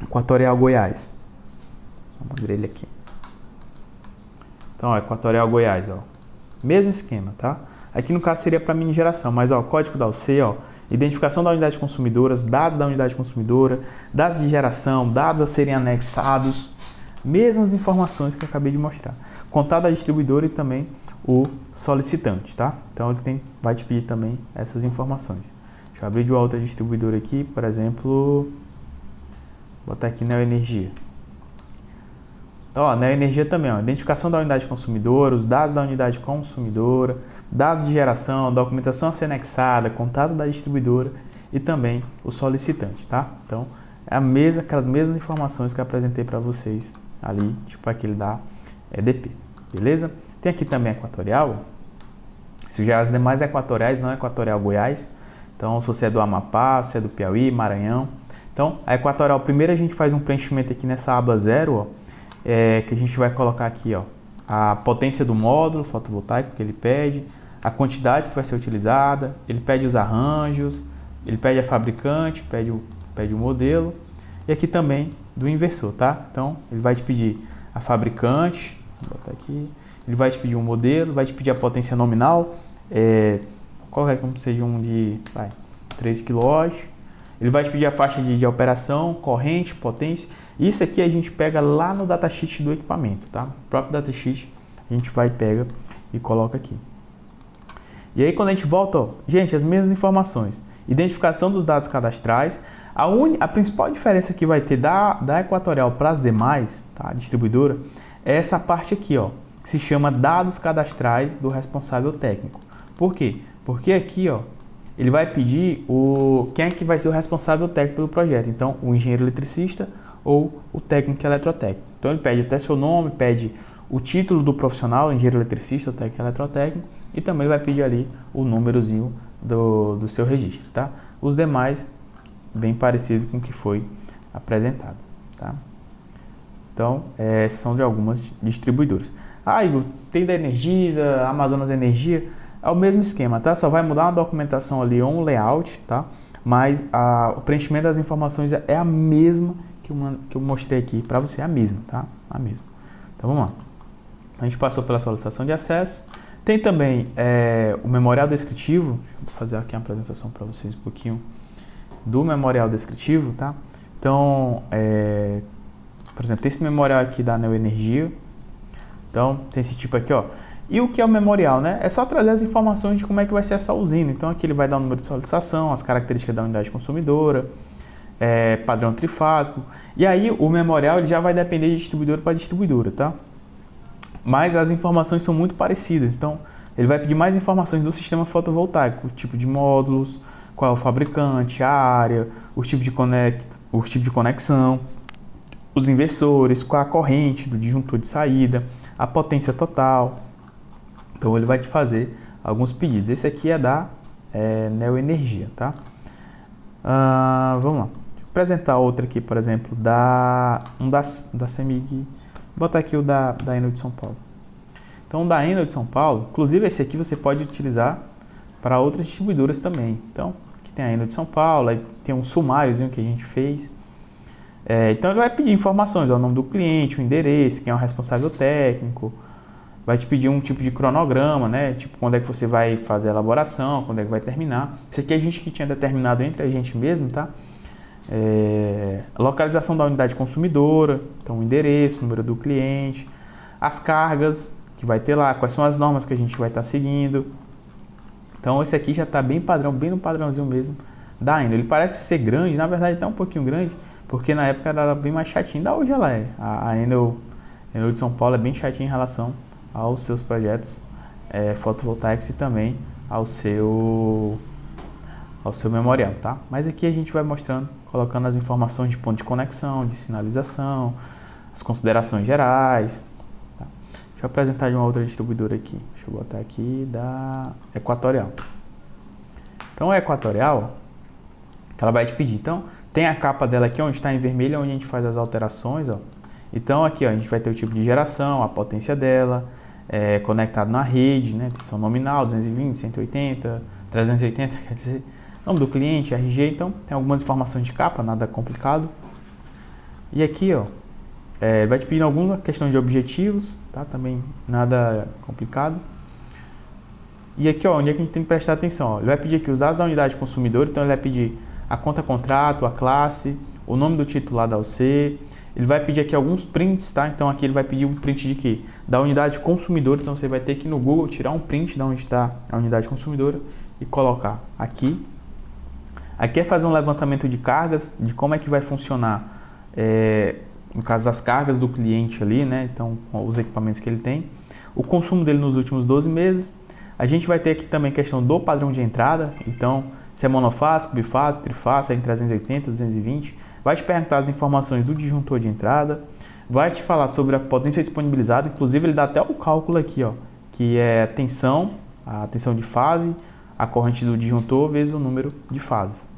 Equatorial Goiás. Vamos abrir ele aqui. Então, ó, Equatorial Goiás, ó. Mesmo esquema, tá? Aqui no caso seria para mini geração, mas ó, código da UC, ó, identificação da unidade consumidora, dados da unidade consumidora, dados de geração, dados a serem anexados, mesmas informações que eu acabei de mostrar. Contato da distribuidora e também o solicitante, tá? Então ele vai te pedir também essas informações. Deixa eu abrir de uma outra distribuidora aqui, por exemplo, botar aqui Neoenergia. Então, ó, Neoenergia também, ó, identificação da unidade consumidora, os dados da unidade consumidora, dados de geração, documentação a ser anexada, contato da distribuidora e também o solicitante, tá? Então, é aquelas mesmas informações que eu apresentei para vocês ali, tipo aquele da EDP, beleza? Tem aqui também Equatorial, se já as demais equatoriais, não é Equatorial Goiás, então se você é do Amapá, se é do Piauí, Maranhão. Então, a Equatorial, primeiro a gente faz um preenchimento aqui nessa aba 0, ó, que a gente vai colocar aqui, ó, a potência do módulo fotovoltaico que ele pede, a quantidade que vai ser utilizada, ele pede os arranjos, ele pede a fabricante, pede o modelo, e aqui também do inversor, tá? Então, ele vai te pedir a fabricante, vou botar aqui, ele vai te pedir um modelo, vai te pedir a potência nominal, colocar como seja um de 3 kW, ele vai te pedir a faixa de operação, corrente, potência. Isso aqui a gente pega lá no datasheet do equipamento, tá? O próprio datasheet a gente pega e coloca aqui. E aí quando a gente volta, ó, gente, as mesmas informações. Identificação dos dados cadastrais. A principal diferença que vai ter da Equatorial para as demais, tá? Distribuidora, é essa parte aqui, ó, que se chama dados cadastrais do responsável técnico. Por quê? Porque aqui, ó, ele vai pedir quem é que vai ser o responsável técnico pelo projeto. Então, o engenheiro eletricista ou o técnico eletrotécnico. Então, ele pede até seu nome, pede o título do profissional, engenheiro eletricista ou técnico eletrotécnico, e também vai pedir ali o númerozinho do seu registro, tá? Os demais bem parecido com o que foi apresentado, tá? Então, são de algumas distribuidoras. Igor, tem da Energisa, Amazonas Energia, é o mesmo esquema, tá? Só vai mudar uma documentação ali ou um layout, tá? Mas o preenchimento das informações é a mesma que eu mostrei aqui para você, é a mesma, tá? A mesma. Então, vamos lá. A gente passou pela solicitação de acesso. Tem também o memorial descritivo. Vou fazer aqui uma apresentação para vocês um pouquinho do memorial descritivo, tá? Então, por exemplo, tem esse memorial aqui da Neoenergia. Então, tem esse tipo aqui, ó. E o que é o memorial, né? É só trazer as informações de como é que vai ser essa usina. Então, aqui ele vai dar o número de solicitação, as características da unidade consumidora, padrão trifásico. E aí, o memorial ele já vai depender de distribuidora para distribuidora, tá? Mas as informações são muito parecidas. Então, ele vai pedir mais informações do sistema fotovoltaico, o tipo de módulos, qual é o fabricante, a área, os tipos de conexão, os inversores, qual a corrente do disjuntor de saída, a potência total. Então, ele vai te fazer alguns pedidos. Esse aqui é da Neoenergia, tá? Vamos lá. Deixa eu apresentar outra aqui, por exemplo, da CEMIG. Vou botar aqui o da Enel de São Paulo. Então, da Enel de São Paulo, inclusive esse aqui você pode utilizar para outras distribuidoras também. Então, aqui tem a Enel de São Paulo, aí tem um sumáriozinho que a gente fez. Então, ele vai pedir informações, o nome do cliente, o endereço, quem é o responsável técnico. Vai te pedir um tipo de cronograma, né? Tipo, quando é que você vai fazer a elaboração, quando é que vai terminar. Isso aqui a gente que tinha determinado entre a gente mesmo, tá? Localização da unidade consumidora, então o endereço, o número do cliente, as cargas que vai ter lá, quais são as normas que a gente vai estar seguindo. Então esse aqui já está bem padrão, bem no padrãozinho mesmo da Enel. Ele parece ser grande, na verdade está um pouquinho grande, porque na época ela era bem mais chatinha, ainda hoje ela é. A Enel de São Paulo é bem chatinha em relação aos seus projetos fotovoltaicos e também ao seu memorial, tá? Mas aqui a gente vai mostrando, colocando as informações de ponto de conexão, de sinalização, as considerações gerais, tá? Deixa eu apresentar de uma outra distribuidora aqui. Deixa eu botar aqui da Equatorial. Então, a Equatorial, ela vai te pedir. Então, tem a capa dela aqui, onde está em vermelho, onde a gente faz as alterações, ó. Então, aqui, ó, a gente vai ter o tipo de geração, a potência dela, conectado na rede, né? Tensão nominal, 220, 180, 380, quer dizer, nome do cliente, RG. Então, tem algumas informações de capa, nada complicado. E aqui, ó, vai te pedir alguma questão de objetivos, tá? Também nada complicado. E aqui, ó, onde é que a gente tem que prestar atenção, ó, ele vai pedir aqui os dados da unidade consumidora. Então, ele vai pedir a conta contrato, a classe, o nome do titular da UC. Ele vai pedir aqui alguns prints, tá? Então, aqui ele vai pedir um print de quê? Da unidade consumidora. Então, você vai ter que ir no Google tirar um print de onde está a unidade consumidora e colocar aqui. Aqui é fazer um levantamento de cargas, de como é que vai funcionar, no caso das cargas do cliente ali, né? Então, os equipamentos que ele tem. O consumo dele nos últimos 12 meses. A gente vai ter aqui também questão do padrão de entrada. Então, se é monofásico, bifásico, trifásico, é em 380, 220. Vai te perguntar as informações do disjuntor de entrada. Vai te falar sobre a potência disponibilizada. Inclusive, ele dá até o cálculo aqui, ó, que é a tensão de fase, a corrente do disjuntor vezes o número de fases.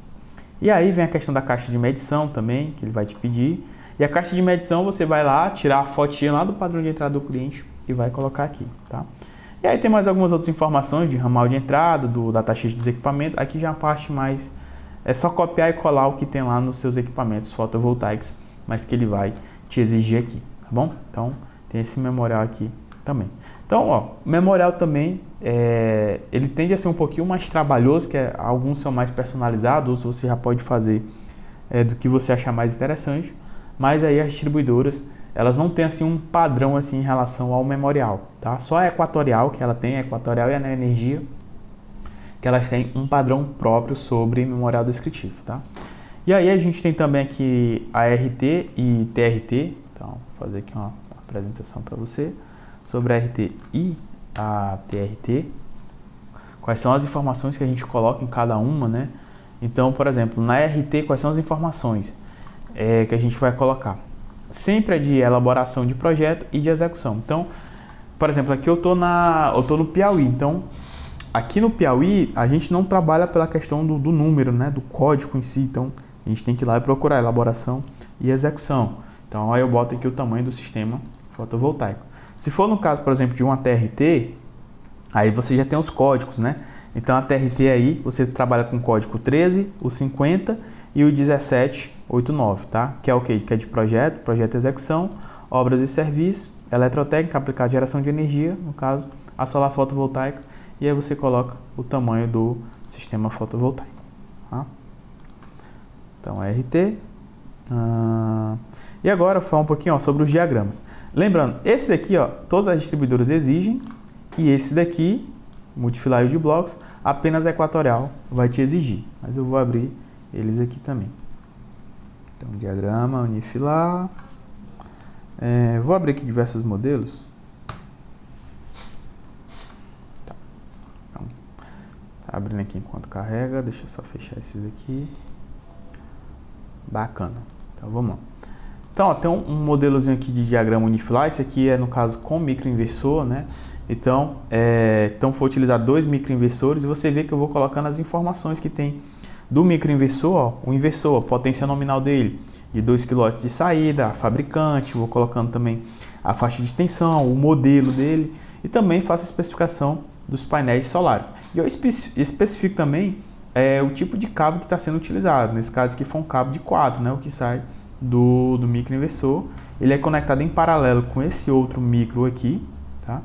E aí vem a questão da caixa de medição também, que ele vai te pedir. E a caixa de medição você vai lá, tirar a fotinha lá do padrão de entrada do cliente e vai colocar aqui, tá? E aí tem mais algumas outras informações de ramal de entrada, da datasheet dos equipamentos. Aqui já é a parte mais... É só copiar e colar o que tem lá nos seus equipamentos fotovoltaicos, mas que ele vai te exigir aqui, tá bom? Então, tem esse memorial aqui também. Então, ó, o memorial também, ele tende a ser um pouquinho mais trabalhoso, que alguns são mais personalizados, outros você já pode fazer do que você achar mais interessante, mas aí as distribuidoras, elas não têm assim um padrão assim em relação ao memorial, tá? Só a Equatorial, que ela tem, a Equatorial e a Neoenergia, que elas têm um padrão próprio sobre memorial descritivo, tá? E aí a gente tem também aqui a RT e TRT, então vou fazer aqui uma apresentação para você sobre a RT e a TRT, quais são as informações que a gente coloca em cada uma, né? Então, por exemplo, na RT, quais são as informações que a gente vai colocar? Sempre é de elaboração de projeto e de execução. Então, por exemplo, aqui eu tô no Piauí, então aqui no Piauí a gente não trabalha pela questão do número, né, do código em si. Então a gente tem que ir lá e procurar elaboração e execução. Então aí eu boto aqui o tamanho do sistema fotovoltaico. Se for no caso, por exemplo, de uma TRT, aí você já tem os códigos, né? Então a TRT aí, você trabalha com o código 13, o 50 e o 1789, tá? Que é o quê? Que é de projeto e execução, obras e serviços, eletrotécnica, aplicada à geração de energia, no caso, a solar fotovoltaica, e aí você coloca o tamanho do sistema fotovoltaico. Tá? Então, RT. E agora, vou falar um pouquinho sobre os diagramas. Lembrando, esse daqui, todas as distribuidoras exigem, e esse daqui, multifilar de blocos, apenas Equatorial vai te exigir. Mas eu vou abrir eles aqui também. Então, diagrama, unifilar. Vou abrir aqui diversos modelos. Então, tá abrindo aqui enquanto carrega. Deixa eu só fechar esses aqui. Bacana. Então, vamos lá. Então, tem um modelozinho aqui de diagrama unifilar. Esse aqui é, no caso, com microinversor, né? Então, foi utilizado 2 microinversores e você vê que eu vou colocando as informações que tem do microinversor, o inversor, a potência nominal dele, de 2 kW de saída, a fabricante, vou colocando também a faixa de tensão, o modelo dele e também faço a especificação dos painéis solares. E eu especifico também o tipo de cabo que está sendo utilizado, nesse caso aqui foi um cabo de 4, né, o que sai do microinversor. Ele é conectado em paralelo com esse outro micro aqui, tá?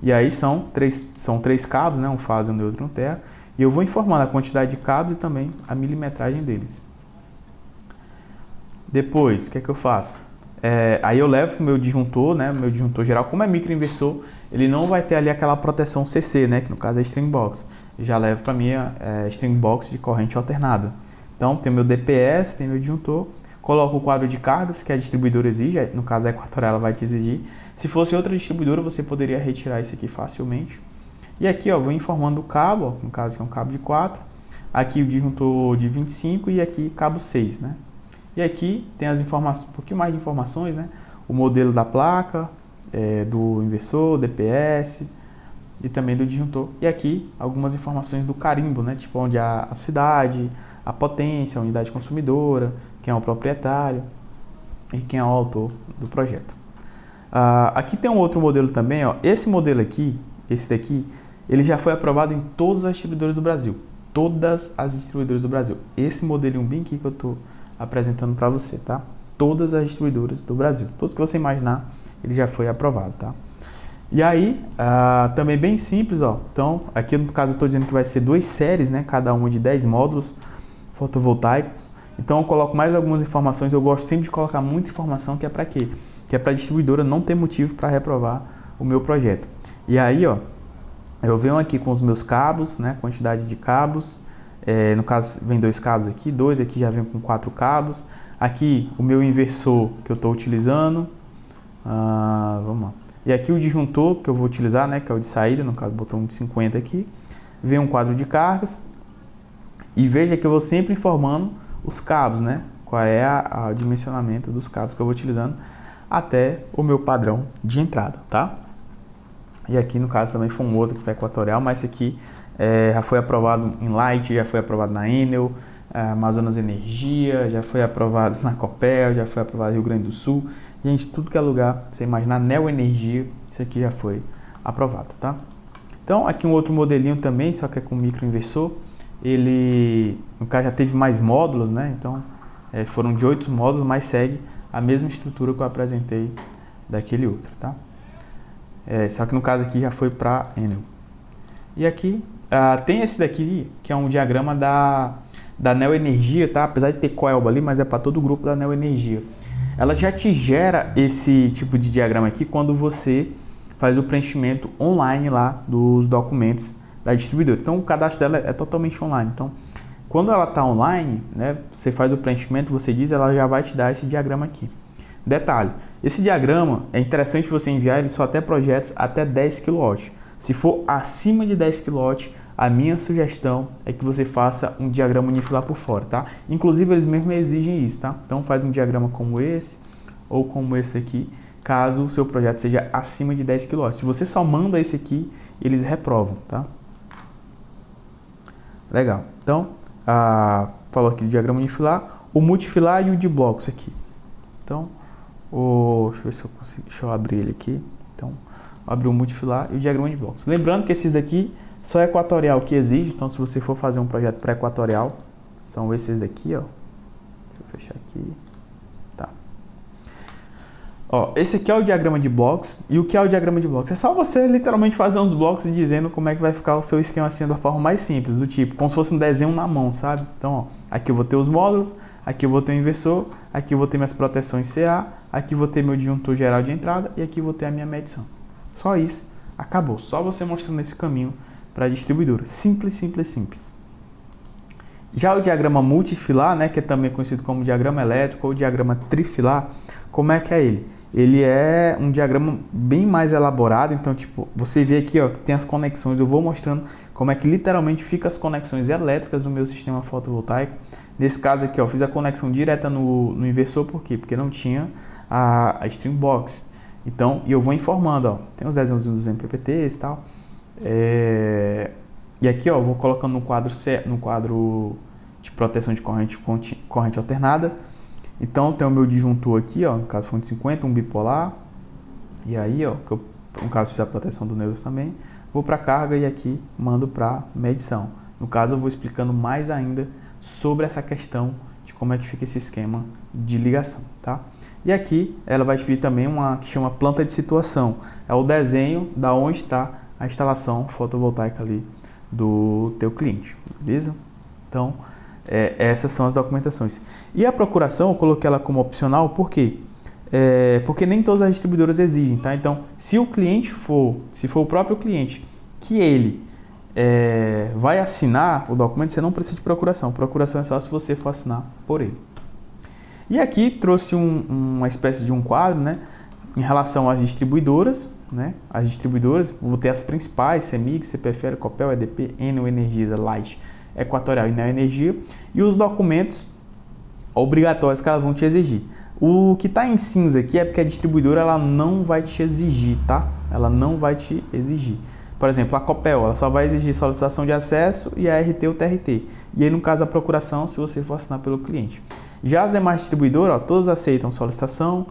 E aí são três cabos, né, um fase, um neutro e um terra. E eu vou informando a quantidade de cabos e também a milimetragem deles. Depois, o que é que eu faço? Aí eu levo para o meu disjuntor, né? Meu disjuntor geral, como é microinversor, ele não vai ter ali aquela proteção CC, né? Que no caso é string box. Eu já levo para minha string box de corrente alternada. Então tem meu DPS, tem meu disjuntor, coloco o quadro de cargas que a distribuidora exige, no caso a Equatorial ela vai te exigir. Se fosse outra distribuidora, você poderia retirar isso aqui facilmente. E aqui, vou informando o cabo, no caso que é um cabo de 4. Aqui o disjuntor de 25 e aqui cabo 6, né? E aqui tem as informações, um pouquinho mais de informações, né? O modelo da placa, do inversor, DPS e também do disjuntor. E aqui algumas informações do carimbo, né? Tipo onde a cidade, a potência, a unidade consumidora, quem é o proprietário e quem é o autor do projeto. Aqui tem um outro modelo também, esse modelo aqui, esse daqui, ele já foi aprovado em todas as distribuidoras do Brasil. Todas as distribuidoras do Brasil. Esse modelinho bem aqui que eu estou apresentando para você, tá? Todas as distribuidoras do Brasil. Todos que você imaginar, ele já foi aprovado, tá? E aí, também bem simples, Então, aqui no caso eu estou dizendo que vai ser 2 séries, né? Cada uma de 10 módulos fotovoltaicos. Então, eu coloco mais algumas informações. Eu gosto sempre de colocar muita informação, que é para quê? Que é para a distribuidora não ter motivo para reprovar o meu projeto. E aí, eu venho aqui com os meus cabos, né? Quantidade de cabos. No caso, vem 2 cabos aqui, 2 aqui já vem com 4 cabos. Aqui, o meu inversor que eu estou utilizando. Vamos lá. E aqui o disjuntor que eu vou utilizar, né? Que é o de saída, no caso, botou um de 50 aqui. Vem um quadro de cargas. E veja que eu vou sempre informando os cabos, né? Qual é o dimensionamento dos cabos que eu vou utilizando até o meu padrão de entrada, tá? E aqui, no caso, também foi um outro que foi Equatorial, mas esse aqui já foi aprovado em Light, já foi aprovado na Enel, Amazonas Energia, já foi aprovado na Copel, já foi aprovado no Rio Grande do Sul. Gente, tudo que é lugar, você imaginar, Neo Energia, isso aqui já foi aprovado, tá? Então, aqui um outro modelinho também, só que é com microinversor. Ele, no caso, já teve mais módulos, né? Então, foram de 8 módulos, mas segue a mesma estrutura que eu apresentei daquele outro, tá? Só que no caso aqui já foi para Enel. E aqui tem esse daqui, que é um diagrama da Neo Energia, tá? Apesar de ter Coelba ali, mas é para todo o grupo da Neo Energia. Ela já te gera esse tipo de diagrama aqui quando você faz o preenchimento online lá dos documentos da distribuidora. Então, o cadastro dela é totalmente online. Então, quando ela está online, né, você faz o preenchimento, você diz, ela já vai te dar esse diagrama aqui. Detalhe, esse diagrama é interessante você enviar ele só até projetos até 10 kW. Se for acima de 10 kW, a minha sugestão é que você faça um diagrama unifilar por fora, tá? Inclusive, eles mesmos exigem isso, tá? Então, faz um diagrama como esse ou como esse aqui, caso o seu projeto seja acima de 10 kW. Se você só manda esse aqui, eles reprovam, tá? Legal. Então, falou aqui do diagrama unifilar. o multifilar e o de blocos aqui. Então, deixa eu ver se eu consigo, deixa eu abrir ele aqui. Então, abrir o multifilar e o diagrama de blocos. Lembrando que esses daqui só é equatorial que exige, então se você for fazer um projeto pré-equatorial, são esses daqui, ó. Deixa eu fechar aqui. Tá. Ó, esse aqui é o diagrama de blocos. E o que é o diagrama de blocos? É só você literalmente fazer uns blocos e dizendo como é que vai ficar o seu esquema assim da forma mais simples, do tipo, como se fosse um desenho na mão, sabe? Então, ó, aqui eu vou ter os módulos, aqui eu vou ter o inversor, aqui eu vou ter minhas proteções CA, aqui eu vou ter meu disjuntor geral de entrada e aqui eu vou ter a minha medição. Só isso, acabou. Só você mostrando esse caminho para a distribuidora. Simples, simples, simples. Já o diagrama multifilar, né, que é também conhecido como diagrama elétrico ou diagrama trifilar, como é que é ele? Ele é um diagrama bem mais elaborado, então tipo, você vê aqui, ó, que tem as conexões, eu vou mostrando como é que literalmente fica as conexões elétricas no meu sistema fotovoltaico. Nesse caso aqui, ó, fiz a conexão direta no inversor, por quê? Porque não tinha a Stream Box. Então, e eu vou informando, ó, tem os desenhos dos MPPTs e tal. E aqui, ó, eu vou colocando no quadro de proteção de corrente alternada. Então, tem o meu disjuntor aqui, ó, no caso fonte 50, um bipolar. E aí, ó, que eu, no caso fiz a proteção do neutro também, vou para carga e aqui mando para medição. No caso, eu vou explicando mais ainda sobre essa questão de como é que fica esse esquema de ligação, tá? E aqui ela vai te pedir também uma que chama planta de situação. É o desenho da onde está a instalação fotovoltaica ali do teu cliente, beleza? Então, essas são as documentações. E a procuração, eu coloquei ela como opcional, por quê? Porque nem todas as distribuidoras exigem, tá? Então, se o cliente se for o próprio cliente, que ele vai assinar o documento, você não precisa de procuração. Procuração é só se você for assinar por ele. E aqui trouxe uma espécie de um quadro, né? Em relação às distribuidoras, né? As distribuidoras, vou ter as principais, CEMIG, CPFL, Copel, EDP, Enel, Energisa, Light, Equatorial e Neoenergia, e os documentos obrigatórios que elas vão te exigir. O que está em cinza aqui é porque a distribuidora ela não vai te exigir, tá? Ela não vai te exigir. Por exemplo, a Copel, ela só vai exigir solicitação de acesso e a RT ou TRT. E aí, no caso, a procuração, se você for assinar pelo cliente. Já as demais distribuidoras, ó, todas aceitam solicitação,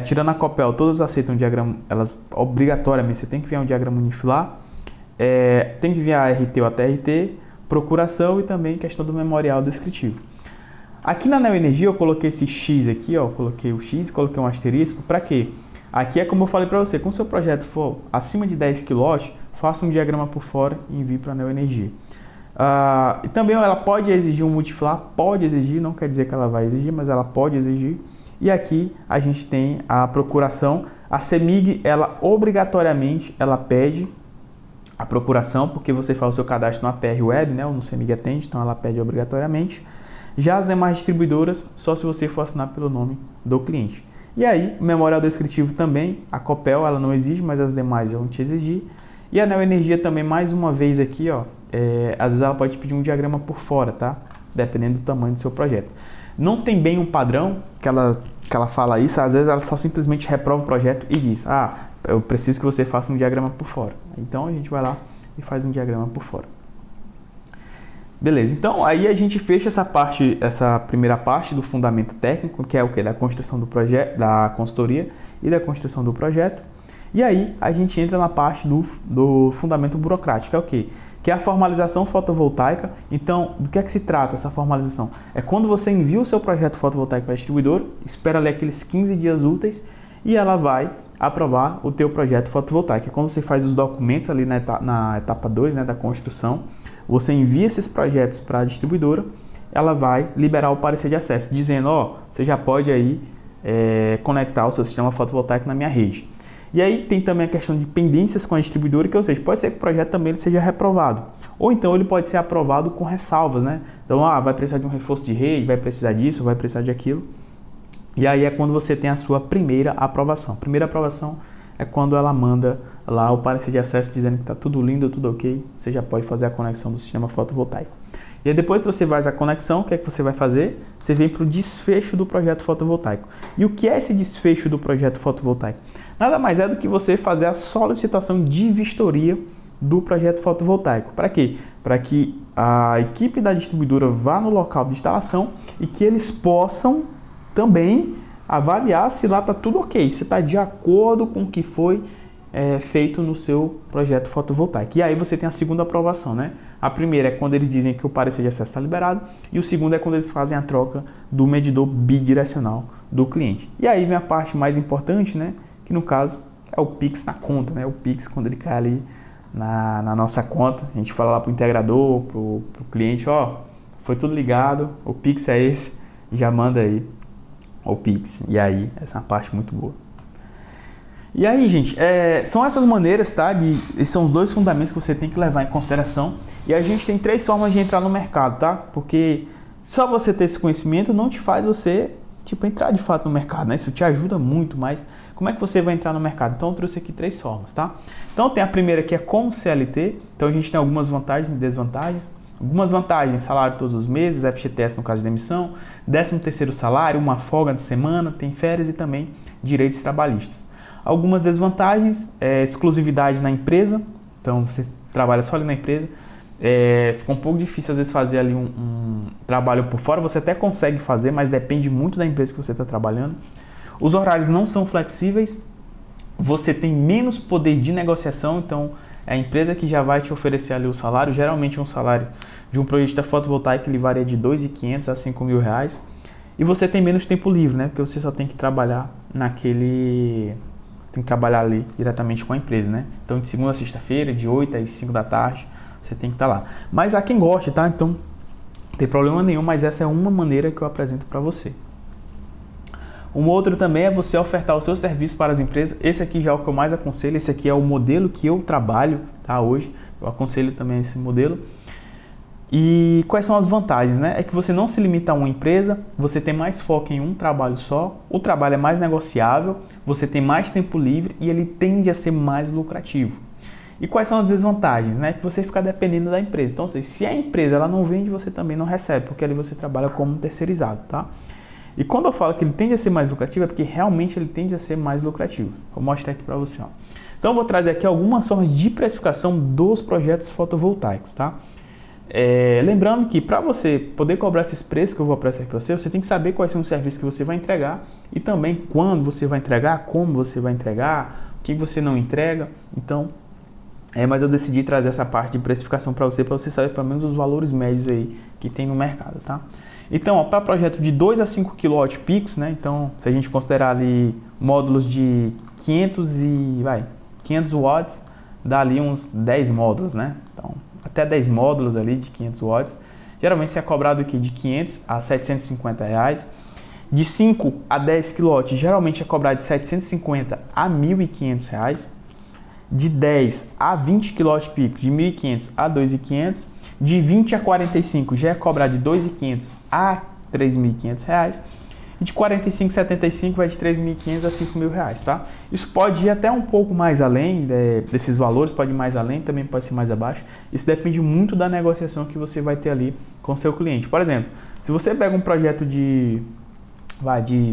tirando a Copel, todas aceitam diagrama, elas obrigatoriamente, você tem que enviar um diagrama unifilar, tem que enviar a RT ou a TRT, procuração e também questão do memorial descritivo. Aqui na Neoenergia eu coloquei esse X aqui, ó, coloquei o X, coloquei um asterisco, para quê? Aqui é como eu falei para você, quando o seu projeto for acima de 10 kW, faça um diagrama por fora e envie para a Neoenergia. E também ela pode exigir um multifilar, pode exigir, não quer dizer que ela vai exigir, mas ela pode exigir. E aqui a gente tem a procuração. A CEMIG, ela obrigatoriamente, ela pede a procuração, porque você faz o seu cadastro no APR Web, né, ou no CEMIG Atende, então ela pede obrigatoriamente. Já as demais distribuidoras, só se você for assinar pelo nome do cliente. E aí, o memorial descritivo também, a Copel, ela não exige, mas as demais vão te exigir. E a Neoenergia também, mais uma vez aqui, ó, às vezes ela pode te pedir um diagrama por fora, tá? Dependendo do tamanho do seu projeto. Não tem bem um padrão que ela fala isso, às vezes ela só simplesmente reprova o projeto e diz, eu preciso que você faça um diagrama por fora. Então a gente vai lá e faz um diagrama por fora. Beleza, então aí a gente fecha essa primeira parte do fundamento técnico, que é o que? Da construção do projeto, da consultoria e da construção do projeto. E aí a gente entra na parte do fundamento burocrático, que é o quê? Que é a formalização fotovoltaica. Então, do que é que se trata essa formalização? É quando você envia o seu projeto fotovoltaico para a distribuidora, espera ali aqueles 15 dias úteis e ela vai aprovar o teu projeto fotovoltaico. É quando você faz os documentos ali na etapa 2, né, da construção, você envia esses projetos para a distribuidora, ela vai liberar o parecer de acesso, dizendo, você já pode aí conectar o seu sistema fotovoltaico na minha rede. E aí tem também a questão de pendências com a distribuidora, que ou seja, pode ser que o projeto também ele seja reprovado. Ou então ele pode ser aprovado com ressalvas, né? Então, vai precisar de um reforço de rede, vai precisar disso, vai precisar de aquilo. E aí é quando você tem a sua primeira aprovação. A primeira aprovação é quando ela manda lá o parecer de acesso dizendo que está tudo lindo, tudo ok, você já pode fazer a conexão do sistema fotovoltaico. E aí depois que você faz a conexão, o que é que você vai fazer? Você vem para o desfecho do projeto fotovoltaico. E o que é esse desfecho do projeto fotovoltaico? Nada mais é do que você fazer a solicitação de vistoria do projeto fotovoltaico. Para quê? Para que a equipe da distribuidora vá no local de instalação e que eles possam também avaliar se lá está tudo ok, se está de acordo com o que foi feito no seu projeto fotovoltaico. E aí você tem a segunda aprovação, né? A primeira é quando eles dizem que o parecer de acesso está liberado e o segundo é quando eles fazem a troca do medidor bidirecional do cliente. E aí vem a parte mais importante, né? Que no caso é o Pix na conta, né? O Pix quando ele cai ali na nossa conta, a gente fala lá para o integrador, para o cliente, ó, foi tudo ligado, o Pix é esse, já manda aí o Pix. E aí, essa é uma parte muito boa. E aí, gente, são essas maneiras, tá? Esses são os dois fundamentos que você tem que levar em consideração. E a gente tem 3 formas de entrar no mercado, tá? Porque só você ter esse conhecimento não te faz você, entrar de fato no mercado, né? Isso te ajuda muito, mas como é que você vai entrar no mercado? Então, eu trouxe aqui 3 formas, tá? Então, tem a primeira que é como CLT. Então, a gente tem algumas vantagens e desvantagens. Algumas vantagens: salário todos os meses, FGTS no caso de demissão, 13º salário, uma folga de semana, tem férias e também direitos trabalhistas. Algumas desvantagens: exclusividade na empresa, então você trabalha só ali na empresa, fica um pouco difícil às vezes fazer ali um trabalho por fora, você até consegue fazer, mas depende muito da empresa que você está trabalhando. Os horários não são flexíveis, você tem menos poder de negociação, então é a empresa que já vai te oferecer ali o salário. Geralmente um salário de um projetista fotovoltaico ele varia de R$ 2.500 a R$ 5.000, e você tem menos tempo livre, né? Porque você só tem que trabalhar tem que trabalhar ali diretamente com a empresa, né? Então de segunda a sexta-feira, de 8 às 5 da tarde, você tem que estar lá. Mas há quem goste, tá? Então não tem problema nenhum, mas essa é uma maneira que eu apresento para você. Um outro também é você ofertar o seu serviço para as empresas. Esse aqui já é o que eu mais aconselho, esse aqui é o modelo que eu trabalho, tá? Hoje eu aconselho também esse modelo. E quais são as vantagens, né? É que você não se limita a uma empresa, você tem mais foco em um trabalho só, o trabalho é mais negociável, você tem mais tempo livre e ele tende a ser mais lucrativo. E quais são as desvantagens, né? Que você fica dependendo da empresa. Então, se a empresa ela não vende, você também não recebe, porque ali você trabalha como terceirizado, tá? E quando eu falo que ele tende a ser mais lucrativo, é porque realmente ele tende a ser mais lucrativo. Vou mostrar aqui para você, ó. Então, eu vou trazer aqui algumas formas de precificação dos projetos fotovoltaicos, tá? Lembrando que para você poder cobrar esses preços que eu vou apresentar aqui para você, você tem que saber quais são os serviços que você vai entregar e também quando você vai entregar, como você vai entregar, o que você não entrega. Então, mas eu decidi trazer essa parte de precificação para você saber pelo menos os valores médios aí que tem no mercado, tá? Então, para projeto de 2 a 5 kW picos, né? Então, se a gente considerar ali módulos de 500 watts, dá ali uns 10 módulos, né? Então, até 10 módulos ali de 500 watts. Geralmente você é cobrado aqui de 500 a 750 reais. De 5 a 10 kW, geralmente é cobrado de 750 a 1.500 reais. De 10 a 20 kW pico, de 1.500 a 2.500. De 20 a 45 já é cobrado de 2.500 a 3.500 reais. E de 45 a 75 vai de 3.500 a 5.000 reais, tá? Isso pode ir até um pouco mais além desses valores, pode ir mais além, também pode ser mais abaixo. Isso depende muito da negociação que você vai ter ali com o seu cliente. Por exemplo, se você pega um projeto de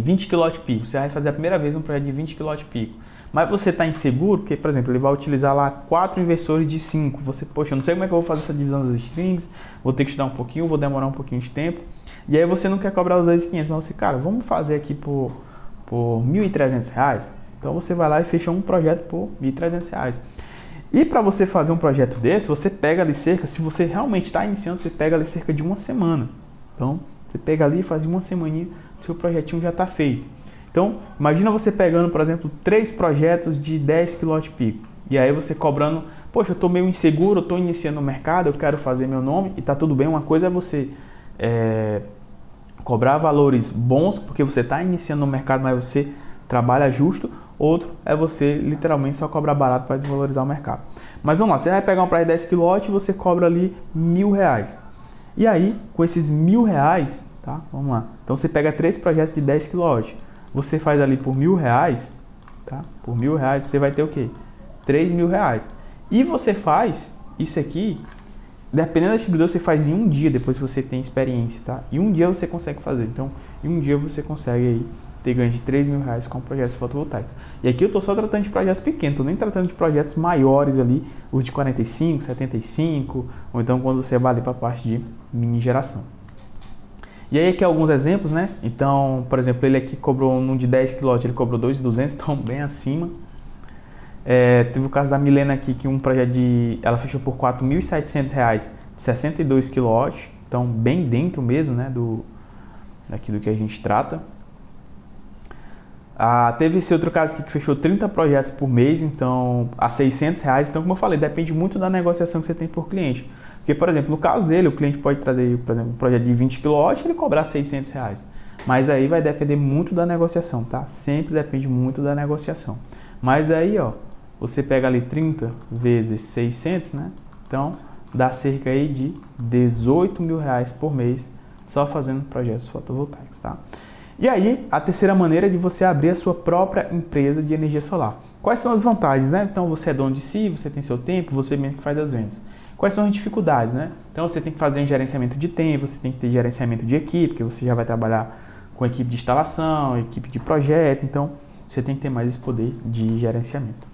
20 kW pico, você vai fazer a primeira vez um projeto de 20 kW pico, mas você está inseguro, porque, por exemplo, ele vai utilizar lá 4 inversores de 5. Você, poxa, eu não sei como é que eu vou fazer essa divisão das strings, vou ter que estudar um pouquinho, vou demorar um pouquinho de tempo. E aí você não quer cobrar os 2.500, mas você, cara, vamos fazer aqui por R$ 1.300. Então você vai lá e fecha um projeto por R$ 1.300. E para você fazer um projeto desse, você pega ali se você realmente está iniciando, você pega ali cerca de uma semana. Então você pega ali e faz uma semaninha, seu projetinho já está feito. Então imagina você pegando, por exemplo, 3 projetos de 10 kW pico. E aí você cobrando, poxa, eu estou meio inseguro, eu estou iniciando no mercado, eu quero fazer meu nome e tá tudo bem. Uma coisa é você cobrar valores bons porque você está iniciando no mercado, mas você trabalha justo. Outro é você literalmente só cobrar barato para desvalorizar o mercado. Mas vamos lá, você vai pegar um praia de 10 kW e você cobra ali R$ 1.000. E aí, com esses R$ 1.000, tá? Vamos lá. Então você pega 3 projetos de 10 kW, você faz ali por R$ 1.000, tá? Por R$ 1.000 você vai ter o quê? R$ 3.000. E você faz isso aqui, dependendo da distribuidora, você faz em um dia, depois que você tem experiência, tá? Em um dia você consegue fazer. Então, em um dia você consegue aí ter ganho de R$3.000 com projetos fotovoltaicos. E aqui eu estou só tratando de projetos pequenos, estou nem tratando de projetos maiores ali, os de 45, 75, ou então quando você vai ali para a parte de mini geração. E aí aqui alguns exemplos, né? Então, por exemplo, ele aqui cobrou num de 10 kW, ele cobrou 2.200, então bem acima. Teve o caso da Milena aqui, que um projeto ela fechou por R$4.700 de 62 kW, então bem dentro mesmo, né, daqui do que a gente trata. Teve esse outro caso aqui que fechou 30 projetos por mês, então a R$600. Então, como eu falei, depende muito da negociação que você tem por cliente. Porque, por exemplo, no caso dele, o cliente pode trazer, por exemplo, um projeto de 20 kW e ele cobrar R$600. Mas aí vai depender muito da negociação, tá? Sempre depende muito da negociação. Mas aí, ó, você pega ali 30 vezes 600, né? Então, dá cerca aí de R$18.000 por mês só fazendo projetos fotovoltaicos, tá? E aí, a terceira maneira é de você abrir a sua própria empresa de energia solar. Quais são as vantagens, né? Então, você é dono de si, você tem seu tempo, você mesmo que faz as vendas. Quais são as dificuldades, né? Então, você tem que fazer um gerenciamento de tempo, você tem que ter gerenciamento de equipe, porque você já vai trabalhar com equipe de instalação, equipe de projeto, então você tem que ter mais esse poder de gerenciamento.